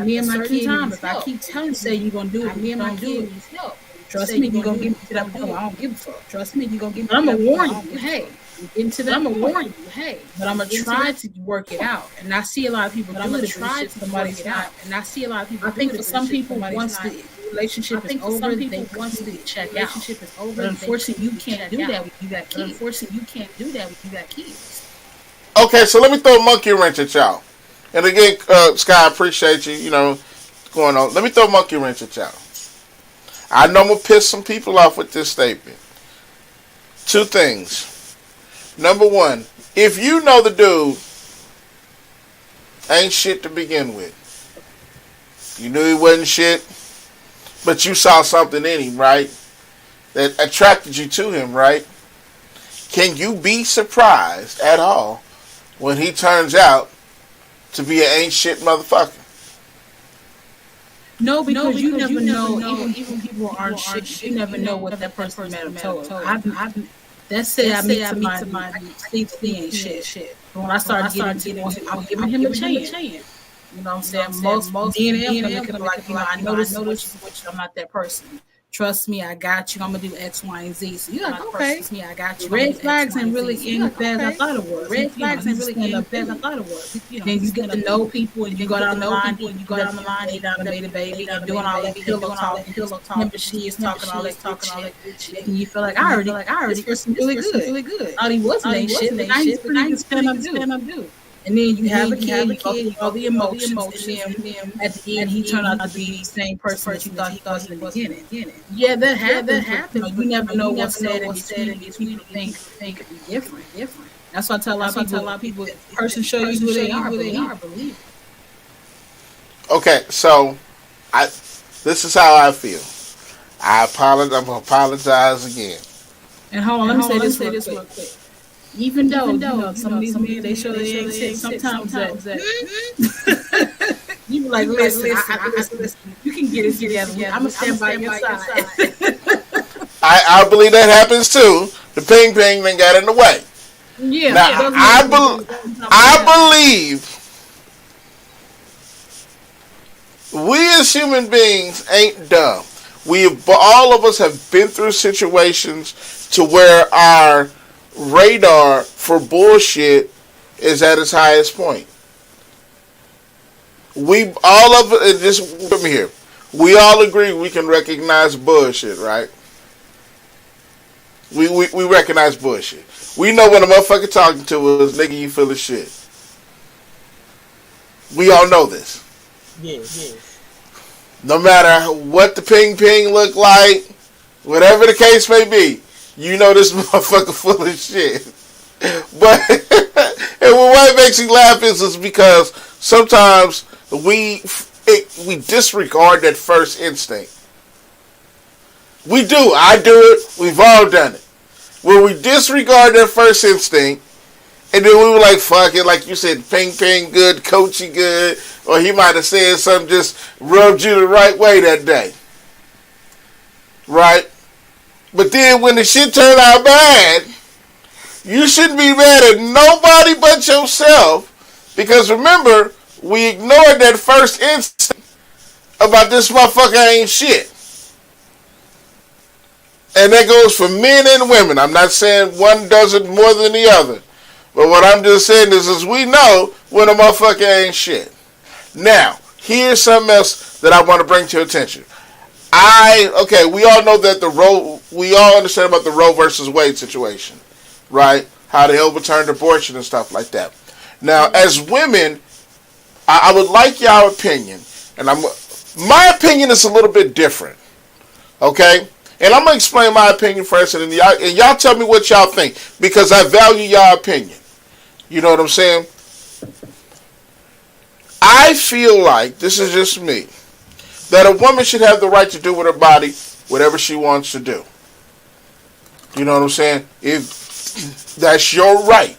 [SPEAKER 2] me and my kid, if I keep telling you, say you're gonna do it, me and my kid needs help. Trust me, you're gonna give me to that point. I don't give a fuck. Trust me, you're gonna give me. I'm gonna warn you. Hey, into that. I'm gonna warn you. Hey, but I'm gonna try to work it out. And I see a lot of people. But I'm gonna try to work it out. And I see a lot of people. I think for some people, once the relationship is over, they want to check out. But unfortunately, you can't do that with you got kids.
[SPEAKER 1] Okay, so let me throw a monkey wrench at y'all. And again, Sky, I appreciate you. You know, going on. Let me throw a monkey wrench at y'all. I know I'm going to piss some people off with this statement. Two things. Number one, if you know the dude ain't shit to begin with, you knew he wasn't shit, but you saw something in him, right, that attracted you to him, right? Can you be surprised at all when he turns out to be an ain't shit motherfucker?
[SPEAKER 2] No, because you never know. Even people aren't shit. You never know what that person might have told. Let's say I meet somebody, I think he ain't shit. But when I started getting to him, I'm giving him a chance. You know what I'm saying? Most me and him looking like, I know this which I'm not that person. Trust me, I got you. I'm gonna do X, Y, and Z. So you're like, okay. Trust me, I got you. Red flags ain't really in bad as I thought it was. Red flags ain't really in bad as I thought it was. Then you get to know people, and you go down the line, lay down and made a baby, and doing all that pillow talk. Remember, she is talking all that shit, and you feel like I already. This person really good. Thought he wasn't ain't shit, but now he's pretty good stand up dude. And then you have a kid, you go through all the emotions, and then at the end, he turned out to be the same person that you thought he was in the beginning. Yeah, that happens. You never know what's said and these people think could be different. That's why I tell a lot of people, person show you who they are, believe.
[SPEAKER 1] Okay, so this is how I feel. I'm gonna apologize again.
[SPEAKER 2] And hold on, let me say this real quick. Even though you know, some of these men, they show they ain't sick. Sometimes that you be like, listen, you can get it together. I'm gonna stand by your side.
[SPEAKER 1] I believe that happens too. The ping then got in the way.
[SPEAKER 2] Yeah.
[SPEAKER 1] Now, I believe we as human beings ain't dumb. All of us have been through situations to where our radar for bullshit is at its highest point. We all agree we can recognize bullshit, right? We recognize bullshit. We know when a motherfucker talking to us, nigga, you full of shit. We all know this.
[SPEAKER 3] Yes.
[SPEAKER 1] No matter what the ping look like, whatever the case may be, you know this motherfucker full of shit. But and what makes you laugh is because sometimes we disregard that first instinct. We do. I do it. We've all done it. Where we disregard that first instinct, and then we were like, fuck it, like you said, ping good, coachy good, or he might have said something just rubbed you the right way that day. Right? But then when the shit turned out bad, you shouldn't be mad at nobody but yourself. Because remember, we ignored that first instinct about this motherfucker ain't shit. And that goes for men and women. I'm not saying one does it more than the other. But what I'm just saying is we know when a motherfucker ain't shit. Now, here's something else that I want to bring to your attention. We all know that we all understand about the Roe versus Wade situation, right? How they overturned abortion and stuff like that. Now, as women, I would like your opinion, and my opinion is a little bit different, okay? And I'm gonna explain my opinion first, and y'all tell me what y'all think, because I value y'all opinion. You know what I'm saying? I feel like, this is just me, that a woman should have the right to do with her body whatever she wants to do. You know what I'm saying? If that's your right.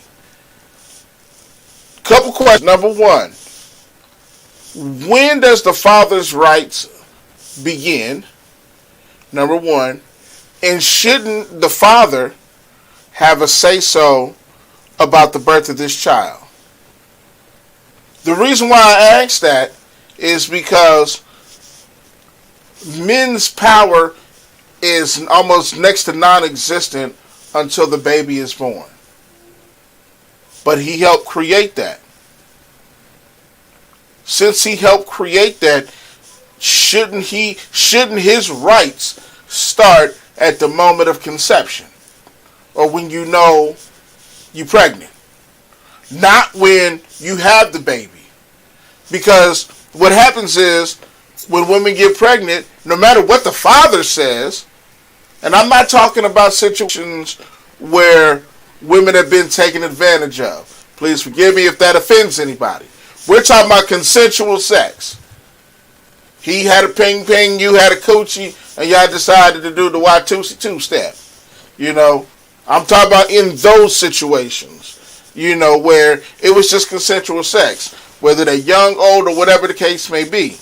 [SPEAKER 1] Couple questions. Number one, when does the father's rights begin? Number one. And shouldn't the father have a say-so about the birth of this child? The reason why I ask that is because men's power is almost next to non-existent until the baby is born. But he helped create that. Since he helped create that, shouldn't his rights start at the moment of conception, or when you know you're pregnant, not when you have the baby? Because what happens is, when women get pregnant, no matter what the father says, and I'm not talking about situations where women have been taken advantage of. Please forgive me if that offends anybody. We're talking about consensual sex. He had a ping ping, you had a coochie, and y'all decided to do the Watusi two-step. You know, I'm talking about in those situations, you know, where it was just consensual sex, whether they're young, old, or whatever the case may be.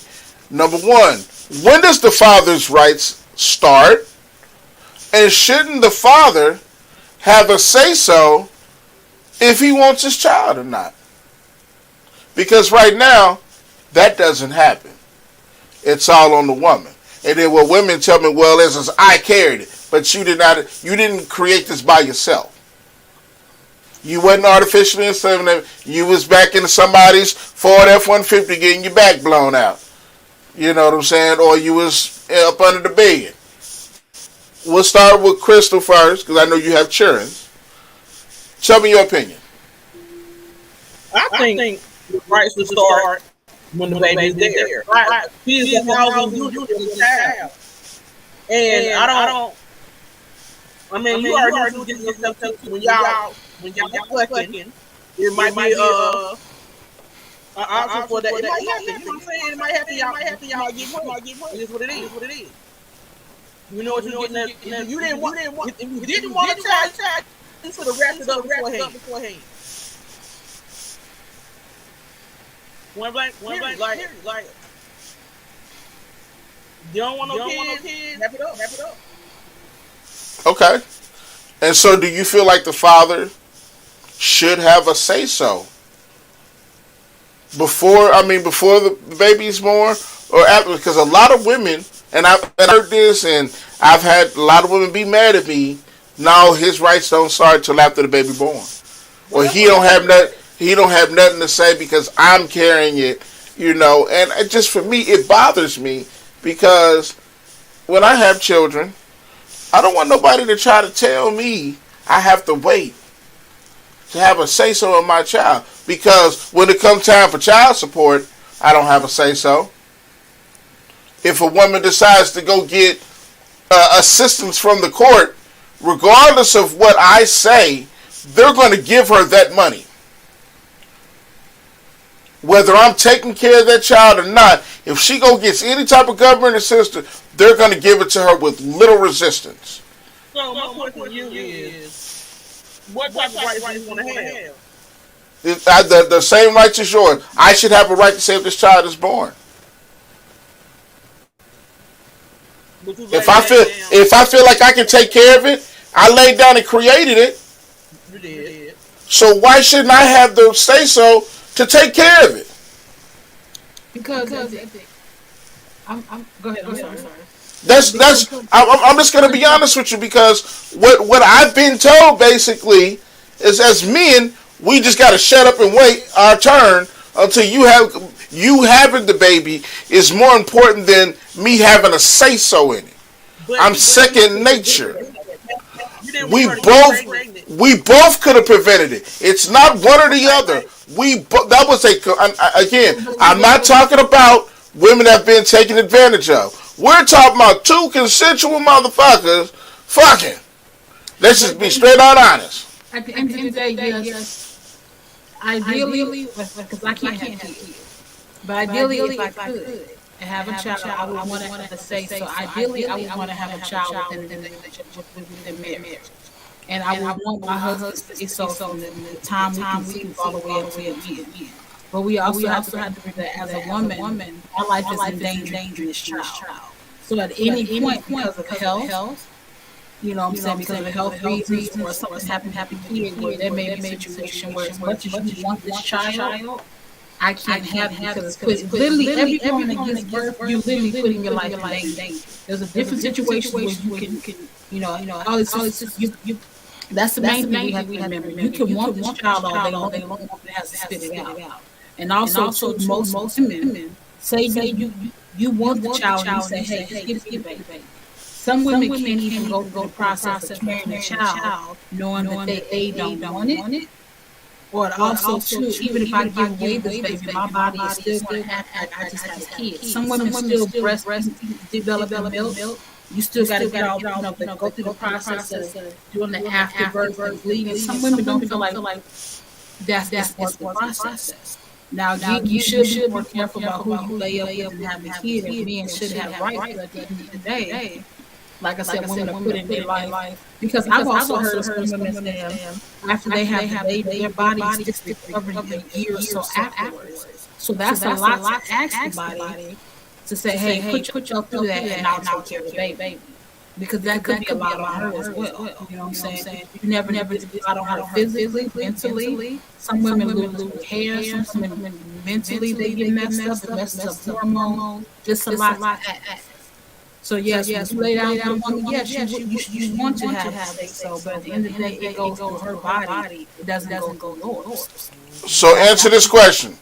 [SPEAKER 1] Number one, when does the father's rights start? And shouldn't the father have a say-so if he wants his child or not? Because right now, that doesn't happen. It's all on the woman. And then when women tell me, well, I carried it, but you didn't create this by yourself. You wasn't artificially inseminated. You was back in somebody's Ford F-150 getting your back blown out. You know what I'm saying? Or you was up under the bed. We'll start with Crystal first, because I know you have children. Tell me your opinion.
[SPEAKER 3] I think the rights to start when the baby's there. Right. He's the housing you do to the child. And I mean, you already do this yourself too. When y'all fucking, it might be an option for that. It might happen. You know what I'm saying? It might happen. Y'all get money. It is what it is. You know what you're getting at. You didn't want a child. You should have wrapped it up beforehand. One blank, like, you don't want no kids, wrap it up.
[SPEAKER 1] Okay. And so do you feel like the father should have a say-so before the baby's born or after? Because a lot of women, and I've heard this, and I've had a lot of women be mad at me, no, his rights don't start till after the baby born. Or he don't have nothing to say because I'm carrying it, you know. And it just, for me, it bothers me because when I have children, I don't want nobody to try to tell me I have to wait to have a say-so in my child. Because when it comes time for child support, I don't have a say-so. If a woman decides to go get assistance from the court, regardless of what I say, they're going to give her that money. Whether I'm taking care of that child or not, if she gets any type of government assistance, they're going to give it to her with little resistance.
[SPEAKER 3] So my question to you is, what type of rights do you want to
[SPEAKER 1] have? The same rights as yours. I should have a right to say if this child is born. If I feel like I can take care of it, I laid down and created it.
[SPEAKER 3] You did.
[SPEAKER 1] So why shouldn't I have the say so to take care of it?
[SPEAKER 2] Because go ahead. I'm sorry.
[SPEAKER 1] I'm just gonna be honest with you, because what I've been told basically is, as men, we just gotta shut up and wait our turn until you have. You having the baby is more important than me having a say so in it. I'm second nature. We both could have prevented it. It's not one or the other. That was again. I'm not talking about women that have been taken advantage of. We're talking about two consensual motherfuckers fucking. Let's just be straight out honest.
[SPEAKER 2] At the end of the day, yes. Ideally, because I can't have kids, but ideally, if I could and have a child, I would want to say so. Ideally, I would want to have a child within marriage. And I would want my husband to stay so from the time we conceive all the way up to the end. But we also have to remember that as a woman, our life is in danger in this child. So at any point, because of health, you know what I'm saying, because of health reasons or something happened to kid, where there may be a situation where as much as you want this child, I can't have it because literally every woman that gives birth, you're literally putting your life in danger. There's a different situation where you can, all this, that's the main thing we have to remember. You can want this child all day long, it has to spit it out. And also most women say you want the child, and you say, hey, just give me the baby. Some women can't even go through the process of carrying a child, knowing that they don't want it. Or also, too, even if I give away this baby, my body is still going to have I just have a kid. Some women still breast develop milk. You still got to get out, go through the process of doing the afterbirth and bleeding. Some women don't feel like that's the process. Now, you should be more careful about who you lay up with and have a kid. And men should have rights, but at the end of the day, like I said, women are put in their life. Because I've also heard of some women say after they have the baby, their body is still recovering a year or so afterwards. So that's a lot to ask the body to say, hey, put yourself through that and I'll take care of the baby. Because that could be a lot on her as well. You know what I'm saying? You never decide on her physically, mentally. Some women lose hair, some women mentally they get messed up, it messes up hormones. Just a lot to ask. So yes, when you lay down with a woman, yes, you want to have say so, but at the end of the day, it goes through her body. It doesn't go yours.
[SPEAKER 1] So answer this question: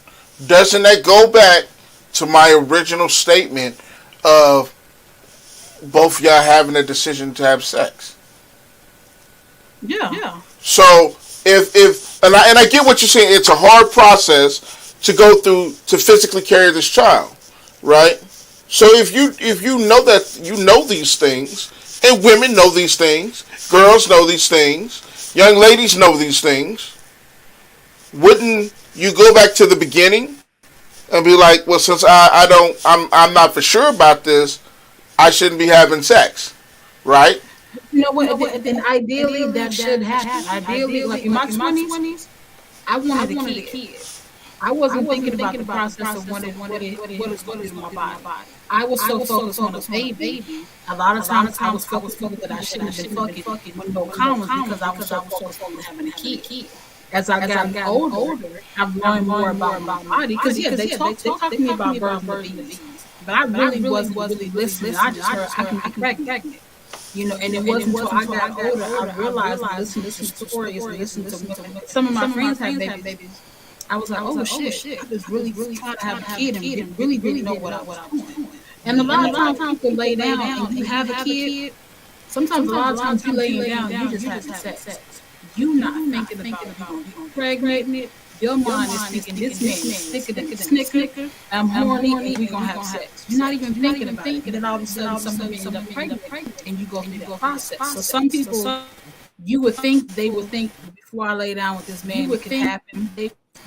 [SPEAKER 1] doesn't that go back to my original statement of both y'all having a decision to have sex?
[SPEAKER 2] Yeah.
[SPEAKER 1] So if I get what you're saying, it's a hard process to go through to physically carry this child, right? So if you know that you know these things, and women know these things, girls know these things, young ladies know these things, wouldn't you go back to the beginning and be like, well, since I'm not for sure about this, I shouldn't be having sex, right?
[SPEAKER 2] You know what? Then ideally that should happen. Ideally, like in my 20s, I wanted a kid. I wasn't thinking about the process of what is going to do my body. I was so focused on a baby. A lot of times I was focused that I shouldn't have been fucking with no condoms because I was so focused on having a kid. As I got older, I've learned more about my body. Because they talk to me about birth and babies, but I really wasn't really listening. I just heard I can be pregnant. And it wasn't until I got older I realized listening to stories and listening to women. Some of my friends have babies. I was like, oh shit, I was really trying to have a kid and didn't really know what I was doing. And a lot of times people lay down and you have a kid. Sometimes a lot of times you lay down, you just have sex. You not thinking about being pregnant. Your mind is thinking this man is thicker than a snicker. I'm horny and we gonna have sex. You're not even thinking about it. And then all of a sudden somebody ends up pregnant and you go through the process. So some people, they would think before I lay down with this man, it could happen.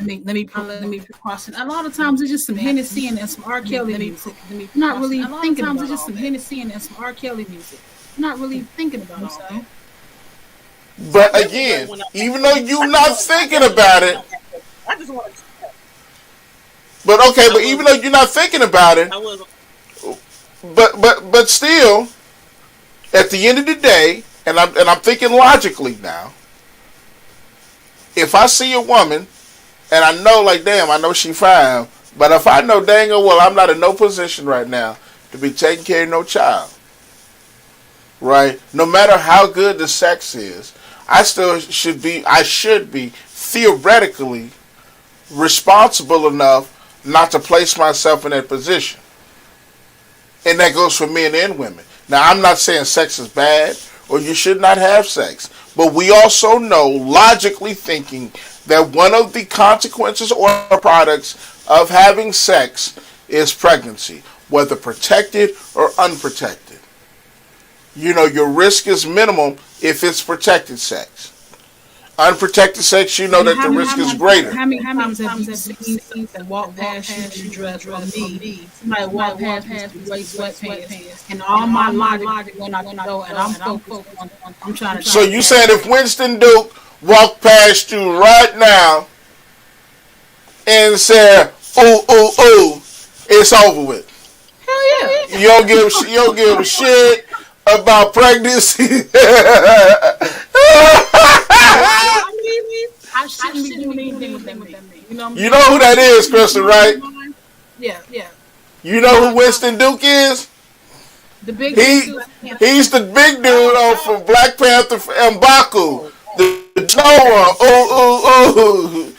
[SPEAKER 2] Let me cross it. A lot of times it's just some Hennessy and some R. Kelly music. Not really thinking about it. It's just some Hennessy and some R. Kelly music. Not really thinking about it.
[SPEAKER 1] But again, even though you're not thinking about it,
[SPEAKER 3] I just want to.
[SPEAKER 1] but even though you're not thinking about it, but still, at the end of the day, and I'm thinking logically now. If I see a woman, and I know, like, damn, I know she fine, but if I know dang well I'm not in no position right now to be taking care of no child, right? No matter how good the sex is, I should be theoretically responsible enough not to place myself in that position. And that goes for men and women. Now, I'm not saying sex is bad or you should not have sex. But we also know, logically thinking, that one of the consequences or products of having sex is pregnancy, whether protected or unprotected. Your risk is minimal if it's protected sex. Unprotected sex, that the risk is greater.
[SPEAKER 2] How many times have you seen something walk past you in dress or me? Somebody walk past me in white sweatpants, and all my logic went out the door, and I'm focused on. I'm trying to.
[SPEAKER 1] So you said if Winston Duke walked past you right now and said, "Ooh, ooh, ooh," it's over with.
[SPEAKER 2] Hell yeah.
[SPEAKER 1] You don't give a shit about pregnancy.
[SPEAKER 2] I shouldn't be doing anything with them.
[SPEAKER 1] You know who that is, Crystal, right?
[SPEAKER 2] Yeah.
[SPEAKER 1] You know who Winston Duke is?
[SPEAKER 2] The big
[SPEAKER 1] He's the big dude from Black Panther and M'Baku. The snow one. Ooh, ooh, ooh.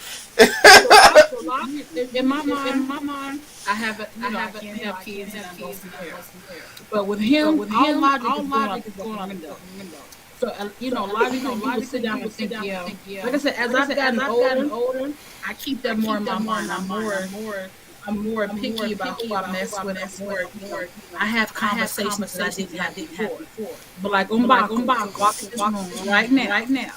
[SPEAKER 2] In my mind, I haven't, I can't have kids and I'm going from there. But with him, all logic is going on the window. So, logically, you sit down and think, like I said, as I've gotten older, I keep that more in my mind. I'm more picky about who I mess with. I have conversations that I didn't have before. But like, walking this room right now.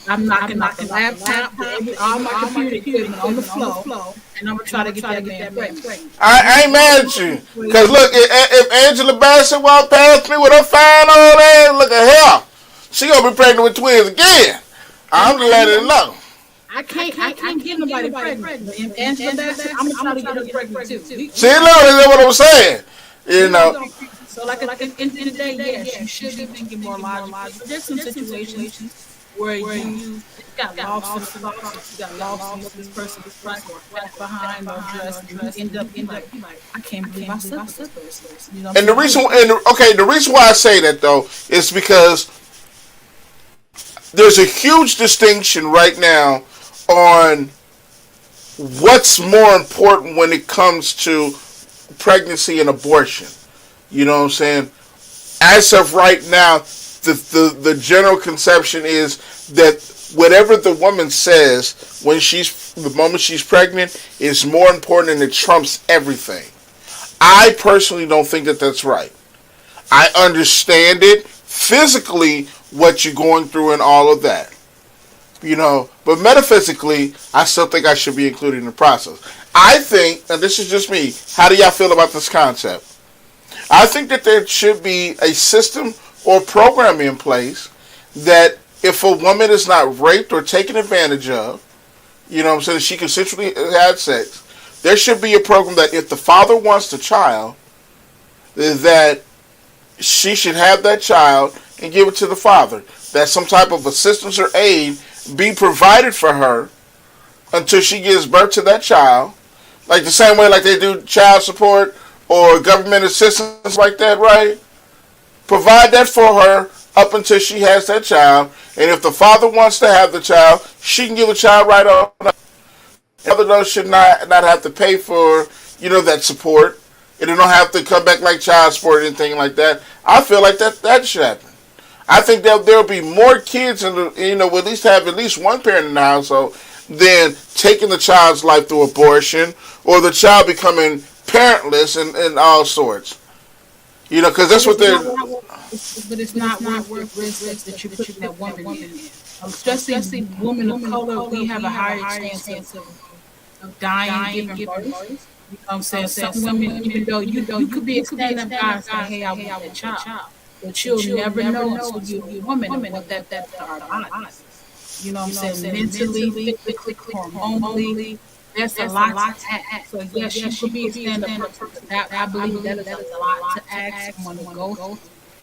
[SPEAKER 2] I'm knocking the laptop, all my computer equipment on the floor, and I'm gonna try to get that man pregnant.
[SPEAKER 1] I ain't mad at you, cause look, if Angela Bassett walked past me with her fine old ass, look at her, she gonna be pregnant with twins again. I'm just letting it know.
[SPEAKER 2] I can't get nobody pregnant. And Angela Bassett, I'm gonna try to get her pregnant too. See,
[SPEAKER 1] look, that's what I'm saying.
[SPEAKER 2] So, like at the end of the day, yes, you should be thinking more logically. There's some situations where you got lost in the sauce, you got lost in what this person was like, or left behind, or dressed, and you end up like, I can't believe I said this.
[SPEAKER 1] And the reason why I say that though is because there's a huge distinction right now on what's more important when it comes to pregnancy and abortion. You know what I'm saying? As of right now, the general conception is that whatever the woman says the moment she's pregnant is more important and it trumps everything. I personally don't think that that's right. I understand it physically, what you're going through and all of that. But metaphysically, I still think I should be included in the process. I think, and this is just me, how do y'all feel about this concept? I think that there should be a system or program in place that if a woman is not raped or taken advantage of, she consensually had sex, there should be a program that if the father wants the child, that she should have that child and give it to the father. That some type of assistance or aid be provided for her until she gives birth to that child. Like the same way like they do child support or government assistance like that, right? Provide that for her up until she has that child. And if the father wants to have the child, she can give the child right on. The other should not have to pay for, that support. And they don't have to come back like child support or anything like that. I feel like that should happen. I think that there'll be more kids at least have at least one parent in the household than taking the child's life through abortion or the child becoming parentless and all sorts. Because that's what they're...
[SPEAKER 2] But it's not worth risk that you're putting that woman in. Especially women of color, we have a higher chance of dying, giving birth. You know what I'm saying? Some women, even though you could be a stand-up guy and say, hey, I want that child. But you'll never know until you're a woman what that our bodies. You know what I'm saying? Mentally, physically, hormonally. There's a lot to ask. So yes, you could be a stand-up person. I believe that is a lot to ask someone to go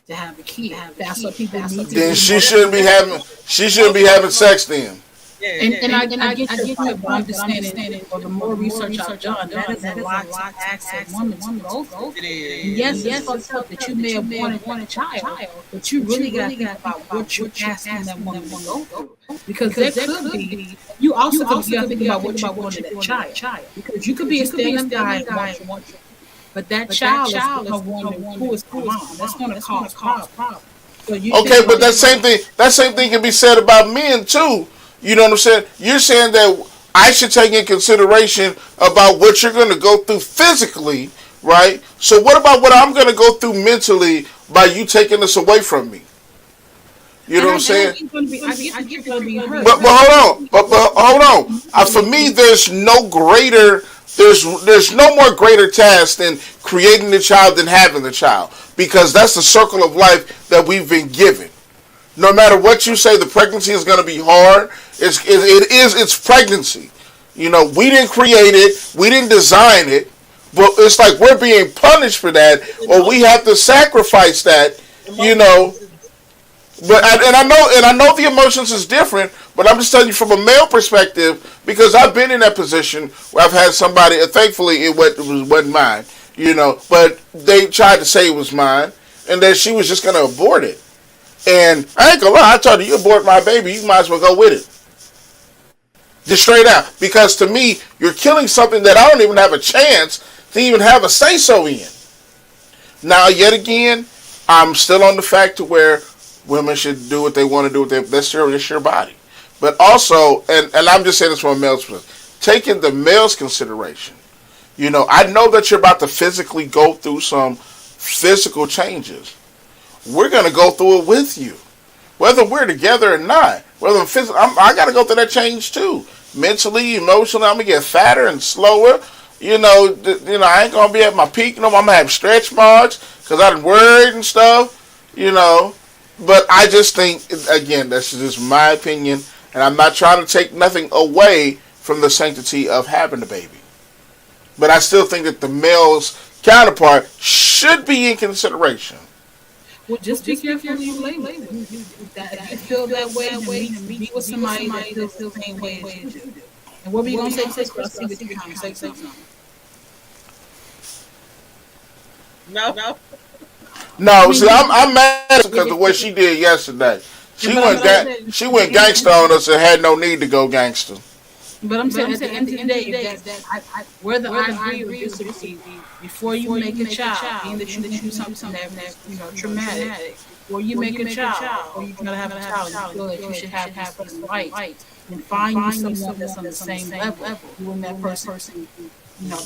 [SPEAKER 2] to have a kid. That's what people need to do.
[SPEAKER 1] Then she shouldn't be having sex then.
[SPEAKER 2] And I get your point, but I'm just saying, for the more research I've done, that is a lot to ask a woman to go through.
[SPEAKER 3] It
[SPEAKER 2] And
[SPEAKER 3] is.
[SPEAKER 2] yes, it's fucked up that you may have wanted a child, but you really got to think about what you're asking that woman to go through. Because there could be, you also got to think about what you want in that child. Because you could be a stand-up guy and want you, but that child is going to wonder who is my mom. That's going to cause problems. So
[SPEAKER 1] Okay, but that same thing can be said about men too. You know what I'm saying? You're saying that I should take in consideration about what you're going to go through physically, right? So what about what I'm going to go through mentally by you taking this away from me? You know what I'm saying?
[SPEAKER 2] I get you're going to be hurt.
[SPEAKER 1] But hold on. But hold on. For me, there's no greater. There's no more greater task than creating the child than having the child, because that's the circle of life that we've been given. No matter what you say, the pregnancy is going to be hard. It's pregnancy. You know, we didn't create it, we didn't design it, but it's like we're being punished for that, or we have to sacrifice that. You know, but I know the emotions is different, but I'm just telling you from a male perspective, because I've been in that position where I've had somebody. Thankfully, it wasn't mine. You know, but they tried to say it was mine, and that she was just going to abort it. And I ain't gonna lie, I told her, you abort my baby, you might as well go with it. Just straight out. Because to me, you're killing something that I don't even have a chance to even have a say-so in. Now, yet again, I'm still on the fact to where women should do what they want to do with their, that's your body. But also, and I'm just saying this from a male's perspective, taking the male's consideration. You know, I know that you're about to physically go through some physical changes. We're going to go through it with you. Whether we're together or not. Whether I'm physical, I got to go through that change too. Mentally, emotionally, I'm going to get fatter and slower. You know, I ain't going to be at my peak. You know, I'm going to have stretch marks because I'm worried and stuff. You know, but I just think, again, that's just my opinion. And I'm not trying to take nothing away from the sanctity of having a baby. But I still think that the male's counterpart should be in consideration.
[SPEAKER 2] Well, just be careful who you label. If you feel that way, then meet with somebody that feels the same way as you do. And what were you going to say? I see what you're trying to say something.
[SPEAKER 3] No.
[SPEAKER 1] See, I'm mad because of what she did yesterday. She went gangster on us and had no need to go gangster.
[SPEAKER 2] But I'm saying at the end of the day, whether I agree or disagree, before you make a child, being that you do something that's traumatic, before you make a child, or you're gonna have a child, you feel like you should have this rights, and find you someone that's on the same level. You and that person,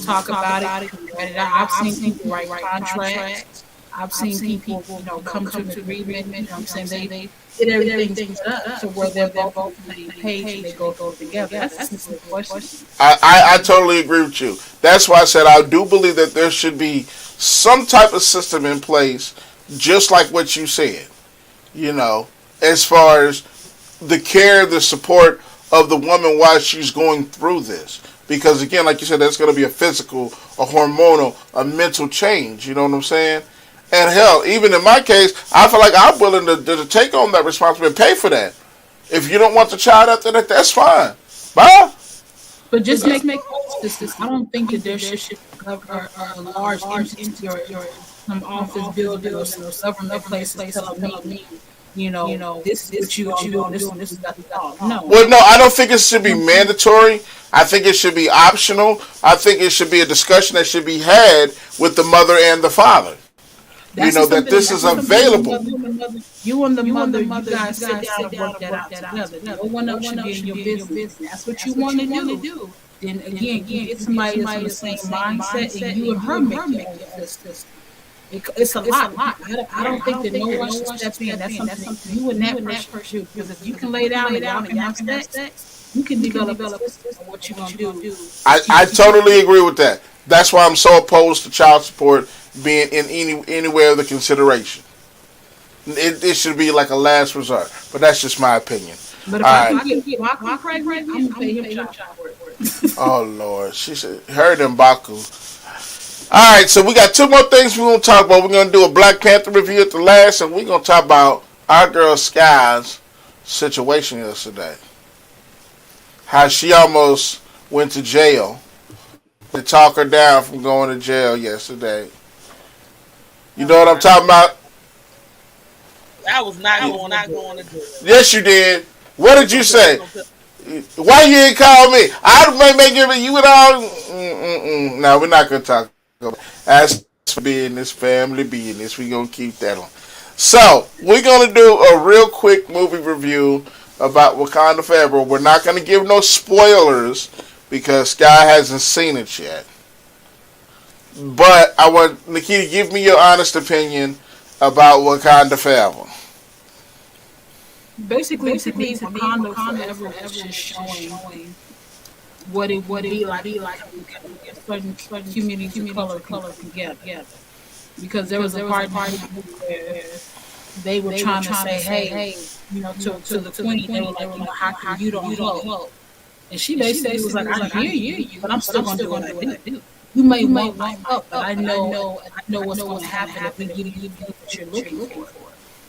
[SPEAKER 2] talk about it. I've seen people write contracts. I've seen people, come to an agreement. You know what I'm saying? They get everything set up to where they're both on the same page and they go together. That's a simple question.
[SPEAKER 1] I totally agree with you. That's why I said I do believe that there should be some type of system in place, just like what you said. As far as the care, the support of the woman while she's going through this. Because again, like you said, that's going to be a physical, a hormonal, a mental change. You know what I'm saying? And hell, even in my case, I feel like I'm willing to take on that responsibility and pay for that. If you don't want the child after that, that's fine. Bye.
[SPEAKER 2] But just make this. I don't think that there should be a large entity or some office building or some government place telling me, this is what you do, this is that. No.
[SPEAKER 1] Well, no, I don't think it should be mandatory. I think it should be optional. I think it should be a discussion that should be had with the mother and the father. That this is available.
[SPEAKER 2] You and the mother, you guys sit down and work that out together. No one else should be in your business. That's what you want to do. Then again, you get somebody that's in the same mindset, and you and her make this. It's a lot. I don't think that no one should step in. That's something you and that person do. Because if you can lay down and y'all can have sex, you can develop a system of what you're going to do.
[SPEAKER 1] I totally agree with that. That's why I'm so opposed to child support being in anywhere of the consideration. It should be like a last resort. But that's just my opinion.
[SPEAKER 2] But if I can get Baku pregnant, I'm going to pay him child support.
[SPEAKER 1] Oh, Lord. She said, her and Baku. All right, so we got two more things we're going to talk about. We're going to do a Black Panther review at the last, and we're going to talk about our girl Sky's situation yesterday. how she almost went to jail. They talk her down from going to jail yesterday. You know what I'm talking about?
[SPEAKER 3] I was not going to jail.
[SPEAKER 1] Yes, you did. What did you say? Why you didn't call me? I might make you would all. No, we're not gonna talk about it. As for business, family business, we're gonna keep that on. So we're gonna do a real quick movie review about Wakanda Forever. We're not gonna give no spoilers because Sky hasn't seen it yet. But I want Nikita, give me your honest opinion about Wakanda Forever.
[SPEAKER 2] Basically, to me, Wakanda Forever is just showing what it would be like certain communities of color together. Because there was a part where they were trying to say, hey, to the queen, they were like, how come you don't help? And she basically was like, I hear you, but I'm still going to do what I do. You may want my help, but I know what's going to happen if we give you what you're looking for.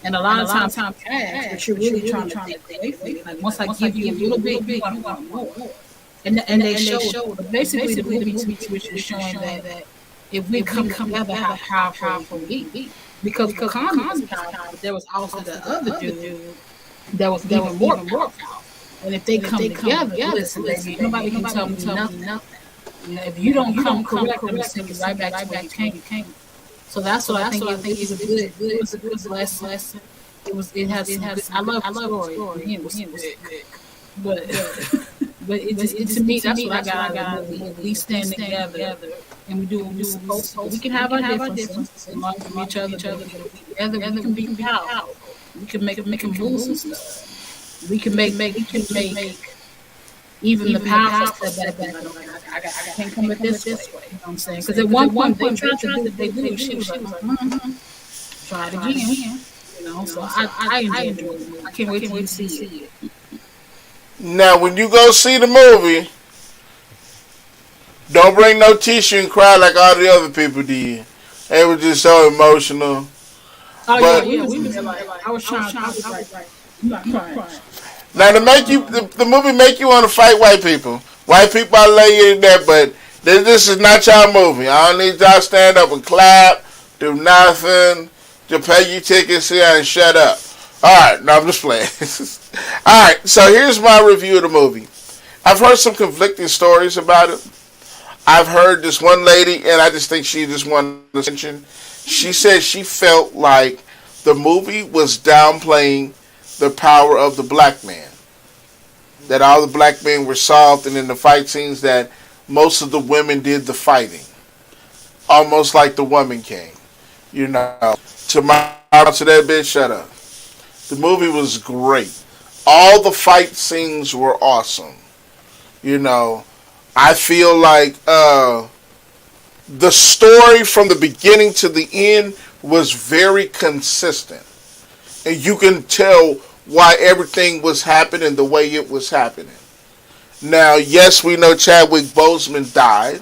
[SPEAKER 2] And a lot of times, but you're really trying to take away from it. Like once I give you a little bit, you want more. And they showed, but basically the movie to me was just showing that if we come together, how powerful we be. Because Wakanda was powerful, but there was also the other dude that was even more powerful. And if they come together, listen, baby, nobody can tell me nothing. If you don't come correct, I'm going to send you right back to where you came. So that's what I think. It was a good lesson. It has. I love the story. It was good. But to me, that's what I got out of the movie. We stand together and we do what we're supposed to. We can have our differences and learn from each other. Together, we can be powerful. We can make moves and stuff. We can make even the powerful step back. I can't come at this way. You know what I'm saying? Because at one point they tried to do what they do. She was like, try it again. So I enjoy it. I can't wait till you see it.
[SPEAKER 1] Now, when you go see the movie, don't bring no tissue and cry like all the other people did. They were just so emotional.
[SPEAKER 2] Oh yeah, we was like, I was trying. I was like, I'm not crying.
[SPEAKER 1] Now to make you, the movie make you want to fight white people. White people, I lay you in there, but this is not y'all movie. I don't need y'all stand up and clap, do nothing, to pay your tickets here and shut up. Alright, no, I'm just playing. Alright, so here's my review of the movie. I've heard some conflicting stories about it. I've heard this one lady, and I just think she just wanted attention. She said she felt like the movie was downplaying the power of the black man. That all the black men were soft, and in the fight scenes that most of the women did the fighting. Almost like the woman king. To that bitch, shut up. The movie was great. All the fight scenes were awesome. I feel like the story from the beginning to the end was very consistent. And you can tell why everything was happening the way it was happening. Now, yes, we know Chadwick Boseman died.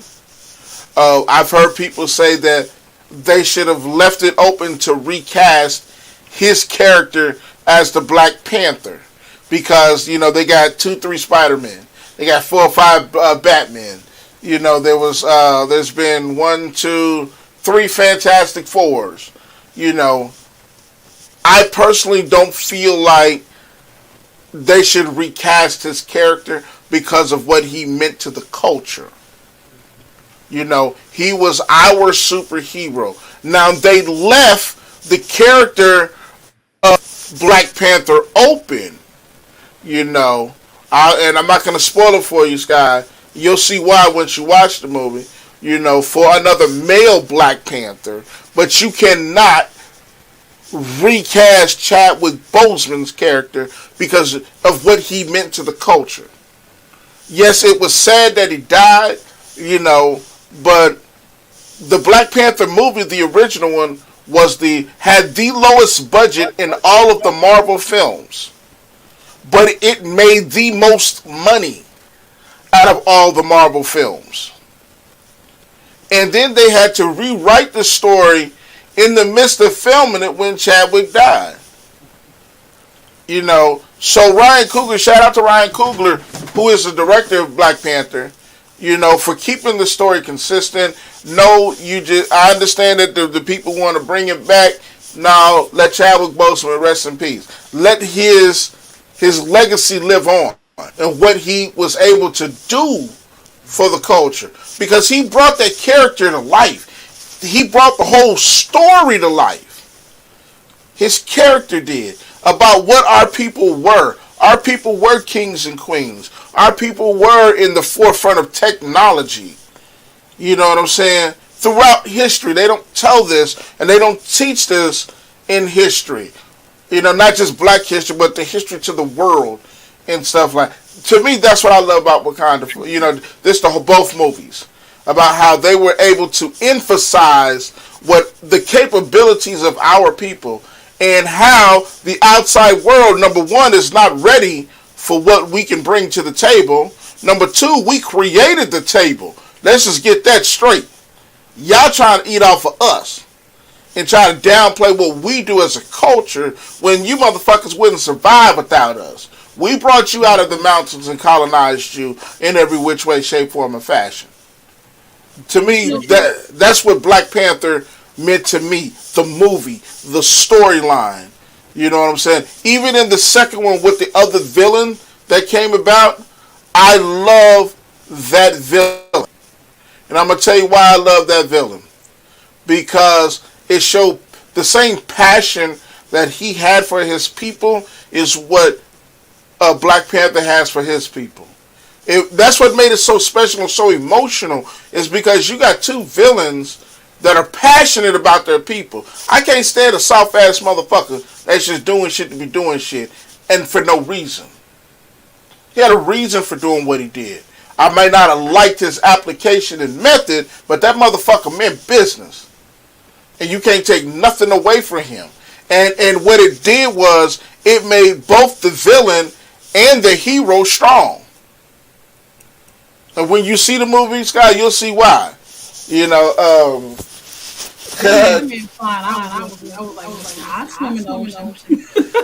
[SPEAKER 1] I've heard people say that they should have left it open to recast his character as the Black Panther. Because, they got 2-3 Spider-Men. They got 4 or 5 Batmen. There's been 1, 2, 3 Fantastic Fours. I personally don't feel like they should recast his character because of what he meant to the culture. He was our superhero. Now, they left the character of Black Panther open, and I'm not going to spoil it for you, Sky. You'll see why once you watch the movie, for another male Black Panther, but you cannot recast Chadwick Boseman's character because of what he meant to the culture. Yes, it was sad that he died, but the Black Panther movie, the original one, had the lowest budget in all of the Marvel films. But it made the most money out of all the Marvel films. And then they had to rewrite the story in the midst of filming it when Chadwick died. So Ryan Coogler, shout out to Ryan Coogler, who is the director of Black Panther, for keeping the story consistent. No, I understand that the people want to bring it back. Now, let Chadwick Boseman rest in peace. Let his legacy live on and what he was able to do for the culture. Because he brought that character to life. He brought the whole story to life. His character did. About what our people were. Our people were kings and queens. Our people were in the forefront of technology. You know what I'm saying? Throughout history, they don't tell this and they don't teach this in history. Not just black history, but the history to the world and stuff like that. To me, that's what I love about Wakanda. Both movies. About how they were able to emphasize what the capabilities of our people and how the outside world, number one, is not ready for what we can bring to the table. Number two, we created the table. Let's just get that straight. Y'all trying to eat off of us and try to downplay what we do as a culture when you motherfuckers wouldn't survive without us. We brought you out of the mountains and colonized you in every which way, shape, form, and fashion. To me, that's what Black Panther meant to me. The movie, the storyline. You know what I'm saying? Even in the second one with the other villain that came about, I love that villain. And I'm going to tell you why I love that villain. Because it showed the same passion that he had for his people is what Black Panther has for his people. That's what made it so special and so emotional, is because you got two villains that are passionate about their people. I can't stand a soft-ass motherfucker that's just doing shit to be doing shit and for no reason. He had a reason for doing what he did. I may not have liked his application and method, but that motherfucker meant business. And you can't take nothing away from him. And what it did was, it made both the villain and the hero strong. And when you see the movie, Scott, you'll see why.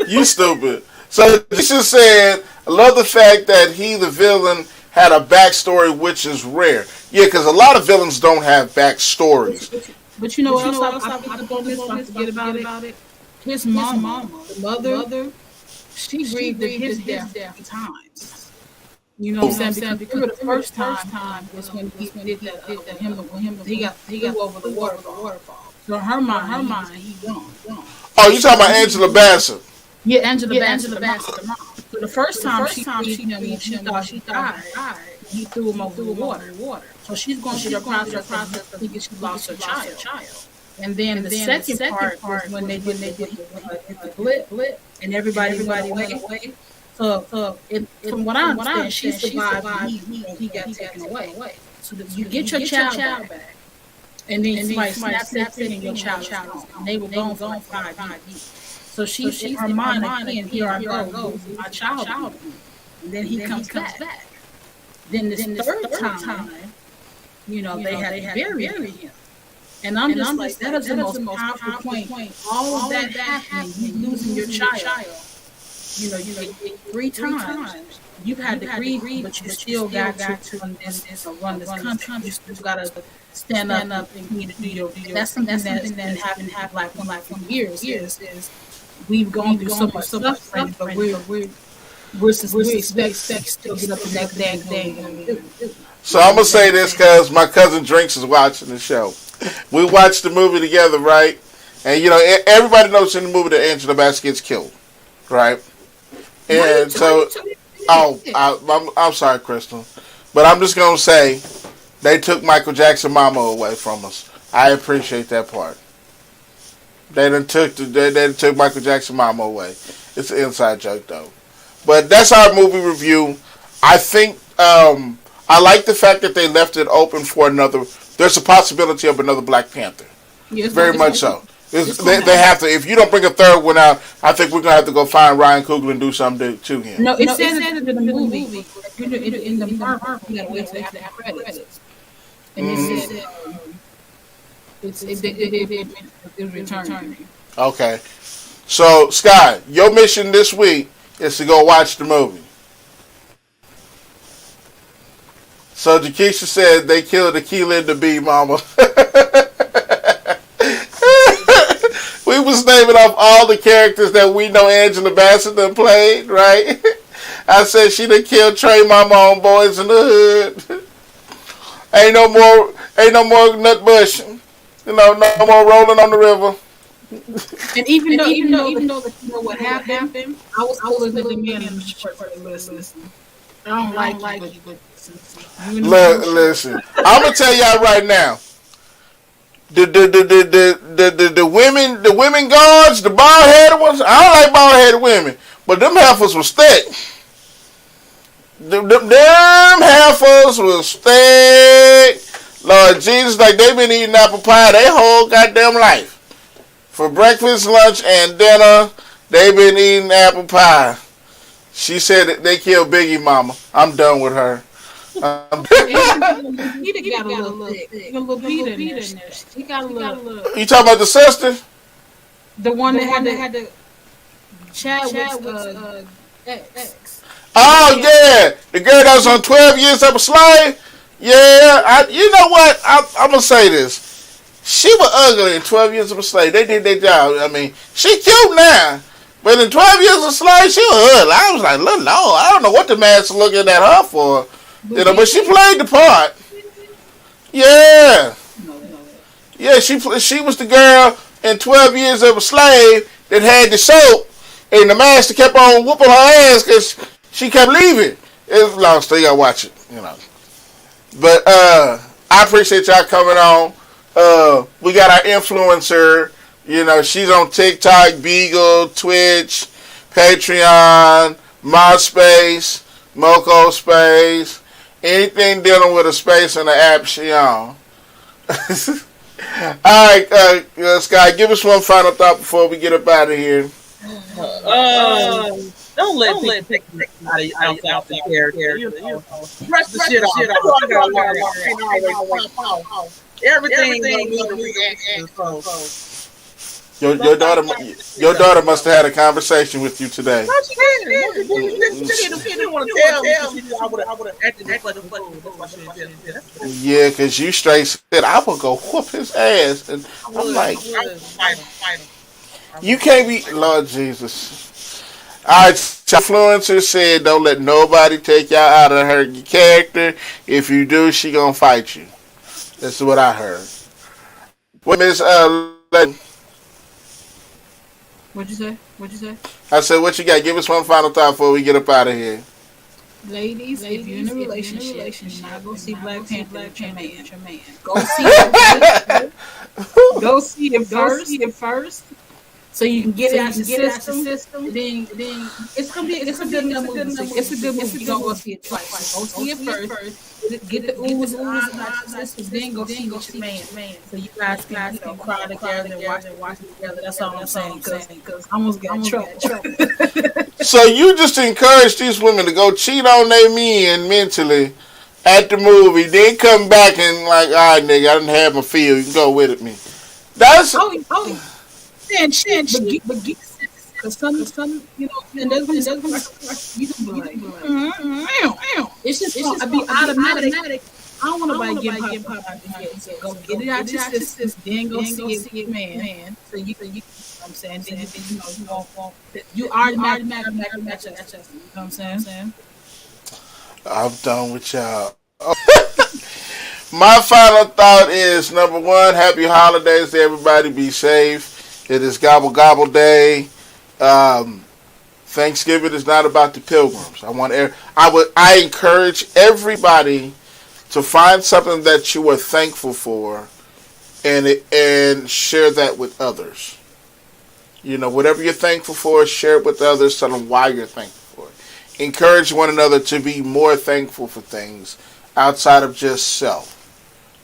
[SPEAKER 1] You stupid. So this is saying, I love the fact that the villain, had a backstory, which is rare. Yeah, because a lot of villains don't have backstories.
[SPEAKER 2] But you know what else I forget about it? His mama, the mother, she grieved his death 3 times. You know what I'm saying? Because the first time was when he did that him he got over the waterfall. So her mind, he gone.
[SPEAKER 1] Oh, you talking about Angela Bassett?
[SPEAKER 2] Yeah, Angela Bassett. So the first time she grieved him, she thought she died. He threw him over the water. So she's going through the process thinking she lost her child. And then the second part was when they did the blip, and everybody went away. So from what I understand, she survived. He got taken away. So you get your child back, and then somebody snaps that thing and your child is gone. And they were gone for 5 years. So she's in her mind again, here I go, my child. And then he comes back. Then this third time, they had to bury him. And I'm just like, that is the most powerful point. All of that happening, you losing your child. You get 3 times. You've had to grieve, but you still got to run this country. You still got to stand up and continue to do your. That's something that's been happening for years. We've gone through so much stuff, but we're still get up the next day.
[SPEAKER 1] So I'm gonna say this because my cousin Drinks is watching the show. We watched the movie together, right? And everybody knows in the movie that Angela Bassett gets killed, right? And so, I'm sorry, Crystal, but I'm just gonna say they took Michael Jackson Mama away from us. I appreciate that part. They done took Michael Jackson Mama away. It's an inside joke though. But that's our movie review. I think I like the fact that they left it open for another. There's a possibility of another Black Panther. Yes, very much so. They have to. If you don't bring a third one out, I think we're gonna have to go find Ryan Coogler and do something to him.
[SPEAKER 2] No, it says it in the movie. In the mark, you gotta wait till after the credits. And it's returning.
[SPEAKER 1] Okay. So, Sky, your mission this week is to go watch the movie. So Jakeisha said they killed Aquila and the Bee Mama. We was naming off all the characters that we know Angela Bassett done played, right? I said she done killed Trey Mama on Boys in the Hood. Ain't no more Nut Bush. You know, no more rolling on the river.
[SPEAKER 2] And even though you know what happened, I was pulling the man in the short for the listen. I don't like it, but
[SPEAKER 1] listen, I'm gonna tell y'all right now. The women guards, the bald headed ones. I don't like bald headed women, but them heifers was thick. Them heifers was thick. Lord Jesus, like they been eating apple pie their whole goddamn life. For breakfast, lunch, and dinner, they been eating apple pie. She said that they killed Biggie Mama. I'm done with her.
[SPEAKER 2] He got a little thick. A little beat in there. He got a little.
[SPEAKER 1] You talking about the sister?
[SPEAKER 2] The one that had the Chadwick's ex.
[SPEAKER 1] Oh yeah, the girl that was on 12 Years of a Slave. Yeah, you know what? I'm gonna say this. She was ugly in 12 Years of a Slave. They did their job. I mean, she cute now. But in 12 Years of a Slave, she was ugly. I was like, Lord, I don't know what the man's looking at her for. You know, but she played the part. Yeah. Yeah, she was the girl in 12 Years of a Slave that had the soap, and the master kept on whooping her ass because she kept leaving. It's a long story. You gotta watch it, you know. But I appreciate y'all coming on. We got our influencer. You know, she's on TikTok, Beagle, Twitch, Patreon, MySpace, Moco Space, anything dealing with a space in the app she on. Alright, Sky, give us one final thought before we get up out of here.
[SPEAKER 3] Don't let people out the character. You know, brush the shit off. Everything don't need a reaction.
[SPEAKER 1] Your daughter must have had a conversation with you today.
[SPEAKER 3] No, she didn't want to tell me. I would have acted like a fool.
[SPEAKER 1] Yeah, because you straight said, I would go whoop his ass. And I'm like, you can't be, Lord Jesus. Alright, influencer said, don't let nobody take y'all out of her character. If you do, she gonna fight you. That's what I heard. What Miss
[SPEAKER 2] What'd you say?
[SPEAKER 1] I said, what you got? Give us one final thought before we get up out of here.
[SPEAKER 2] Ladies, if you're in a relationship, you're not go see Black Panther with your man. Go see it first. So you can get it out your system. Then it's gonna be a good movie. It's a good movie. You don't go see it twice. Go see it first. Get the oohs and ahs out your system. Then go see with your man. So you guys can cry together and watch it together. That's all I'm saying. Because I almost got in trouble.
[SPEAKER 1] So you just encourage these women to go cheat on their men mentally at the movie, then come back and like, all right, nigga, I didn't have my feel. You can go with it, me. That's
[SPEAKER 2] And but because some, you know, and there's you can be like, it's just I be automatic. I don't want nobody getting popped out the head. So go get it out your system, then go see it, man. So you I'm saying, then you know, you automatically match us. You know what I'm saying?
[SPEAKER 1] I'm done with y'all. My final thought is, number one, happy holidays to everybody. Be safe. It is Gobble Gobble Day. Thanksgiving is not about the pilgrims. I encourage everybody to find something that you are thankful for, and share that with others. You know, whatever you're thankful for, share it with others. Tell them why you're thankful for it. Encourage one another to be more thankful for things outside of just self.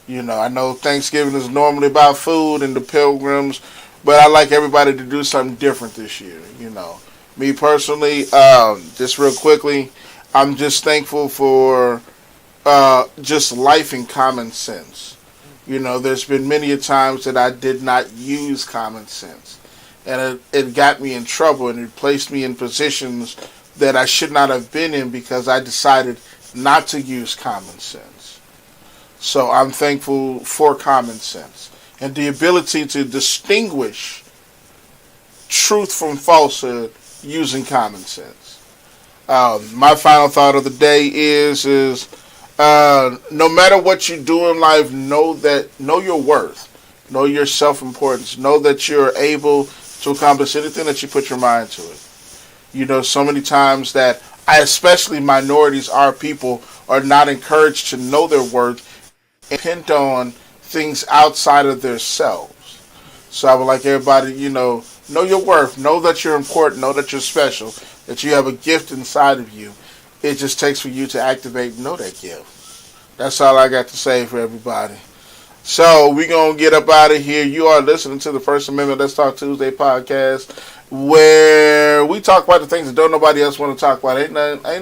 [SPEAKER 1] You know, I know Thanksgiving is normally about food and the pilgrims, but I like everybody to do something different this year, you know. Me personally, just real quickly, I'm just thankful for just life and common sense. You know, there's been many a times that I did not use common sense. And it got me in trouble, and it placed me in positions that I should not have been in because I decided not to use common sense. So I'm thankful for common sense and the ability to distinguish truth from falsehood using common sense. My final thought of the day is no matter what you do in life, know your worth, know your self-importance, know that you're able to accomplish anything that you put your mind to it. You know, so many times that especially minorities, our people, are not encouraged to know their worth and depend on things outside of themselves. So I would like everybody, know your worth, know that you're important, know that you're special, that you have a gift inside of you. It just takes for you to activate and know that gift. That's all I got to say for everybody. So we're going to get up out of here. You are listening to the First Amendment Let's Talk Tuesday podcast, where we talk about the things that don't nobody else want to talk about. Ain't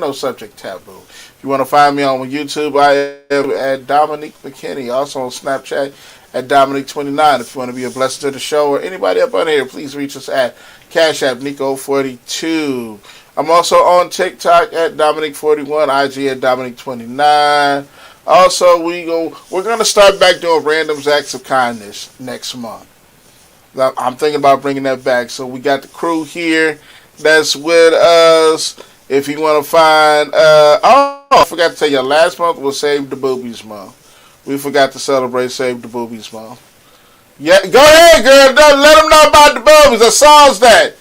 [SPEAKER 1] no subject taboo. If you want to find me on YouTube, I am at Dominique McKinney. Also on Snapchat at Dominique29. If you want to be a blessing to the show or anybody up on here, please reach us at Cash App Nico42. I'm also on TikTok at Dominique41, IG at Dominique29. Also, we're going to start back doing random acts of kindness next month. I'm thinking about bringing that back. So we got the crew here that's with us. If you want to find... I forgot to tell you, last month was Save the Boobies Month. We forgot to celebrate Save the Boobies Month. Yeah, go ahead, girl. Let them know about the boobies. That solves that.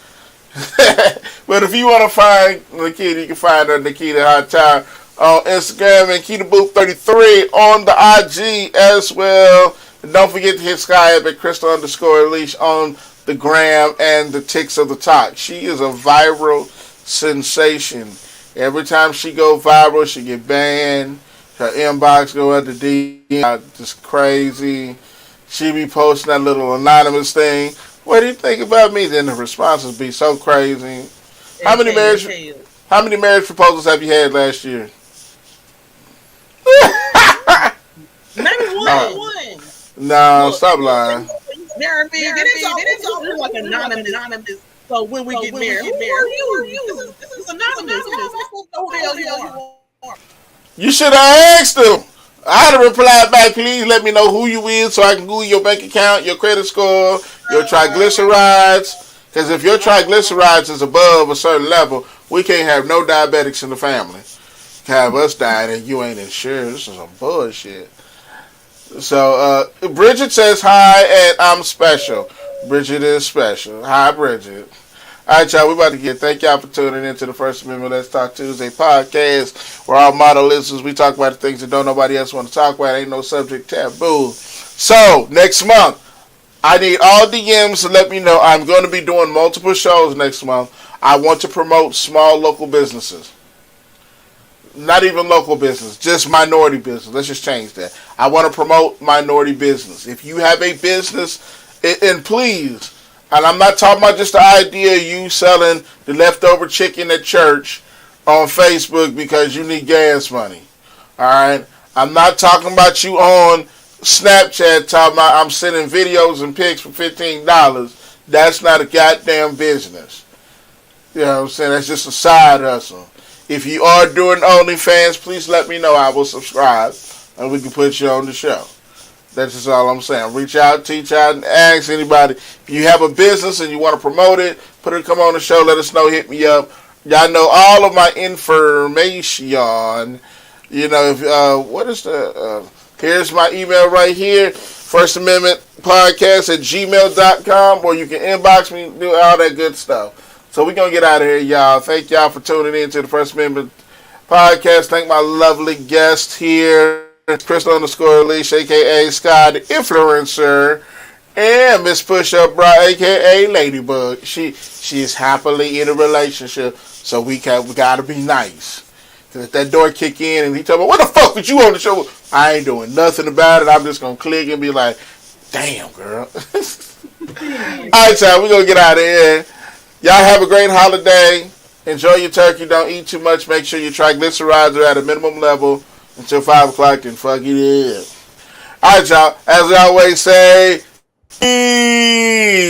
[SPEAKER 1] But if you want to find Nikita, you can find her Nikita Hot Time on Instagram and KitaBoop33 on the IG as well. And don't forget to hit Sky up at Crystal_Leash on the gram and the ticks of the talk. She is a viral sensation. Every time she go viral, she get banned. Her inbox go at the DM, just crazy. She be posting that little anonymous thing. What do you think about me? Then the responses be so crazy. How many marriage proposals have you had last year?
[SPEAKER 3] Maybe one.
[SPEAKER 1] No, stop lying.
[SPEAKER 3] It is all like anonymous. So when we get married, who are you? This is anonymous. How am I supposed to know who the hell you are?
[SPEAKER 1] You should have asked them. I'd have replied back, please let me know who you is so I can Google your bank account, your credit score, your triglycerides. Because if your triglycerides is above a certain level, we can't have no diabetics in the family. Have us dying and you ain't insured. This is some bullshit. So, Bridget says hi and I'm special. Bridget is special. Hi, Bridget. All right, y'all, we about to thank y'all for tuning into the First Amendment Let's Talk Tuesday podcast, where our motto is we talk about the things that don't nobody else want to talk about. Ain't no subject taboo. So, next month, I need all DMs to let me know. I'm going to be doing multiple shows next month. I want to promote small local businesses. Not even local business, just minority business. Let's just change that. I want to promote minority business. If you have a business, and please, and I'm not talking about just the idea of you selling the leftover chicken at church on Facebook because you need gas money. Alright? I'm not talking about you on Snapchat talking about I'm sending videos and pics for $15. That's not a goddamn business. You know what I'm saying? That's just a side hustle. If you are doing OnlyFans, please let me know. I will subscribe and we can put you on the show. That's just all I'm saying. Reach out, teach out, and ask anybody. If you have a business and you want to promote it, come on the show, let us know, hit me up. Y'all know all of my information. You know, here's my email right here, First Amendment Podcast at gmail.com, or you can inbox me, do all that good stuff. So we're going to get out of here, y'all. Thank y'all for tuning in to the First Amendment Podcast. Thank my lovely guest here, Crystal_Leash, a.k.a. Sky, the influencer, and Miss Push-Up Bra, a.k.a. Ladybug. She is happily in a relationship, so we got to be nice. Because if that door kick in and he told me, what the fuck was you on the show? I ain't doing nothing about it. I'm just going to click and be like, damn, girl. All right, y'all. We're going to get out of here. Y'all have a great holiday. Enjoy your turkey. Don't eat too much. Make sure your triglycerides are at a minimum level until 5 o'clock and fuck it up. All right, y'all. As I always say, peace.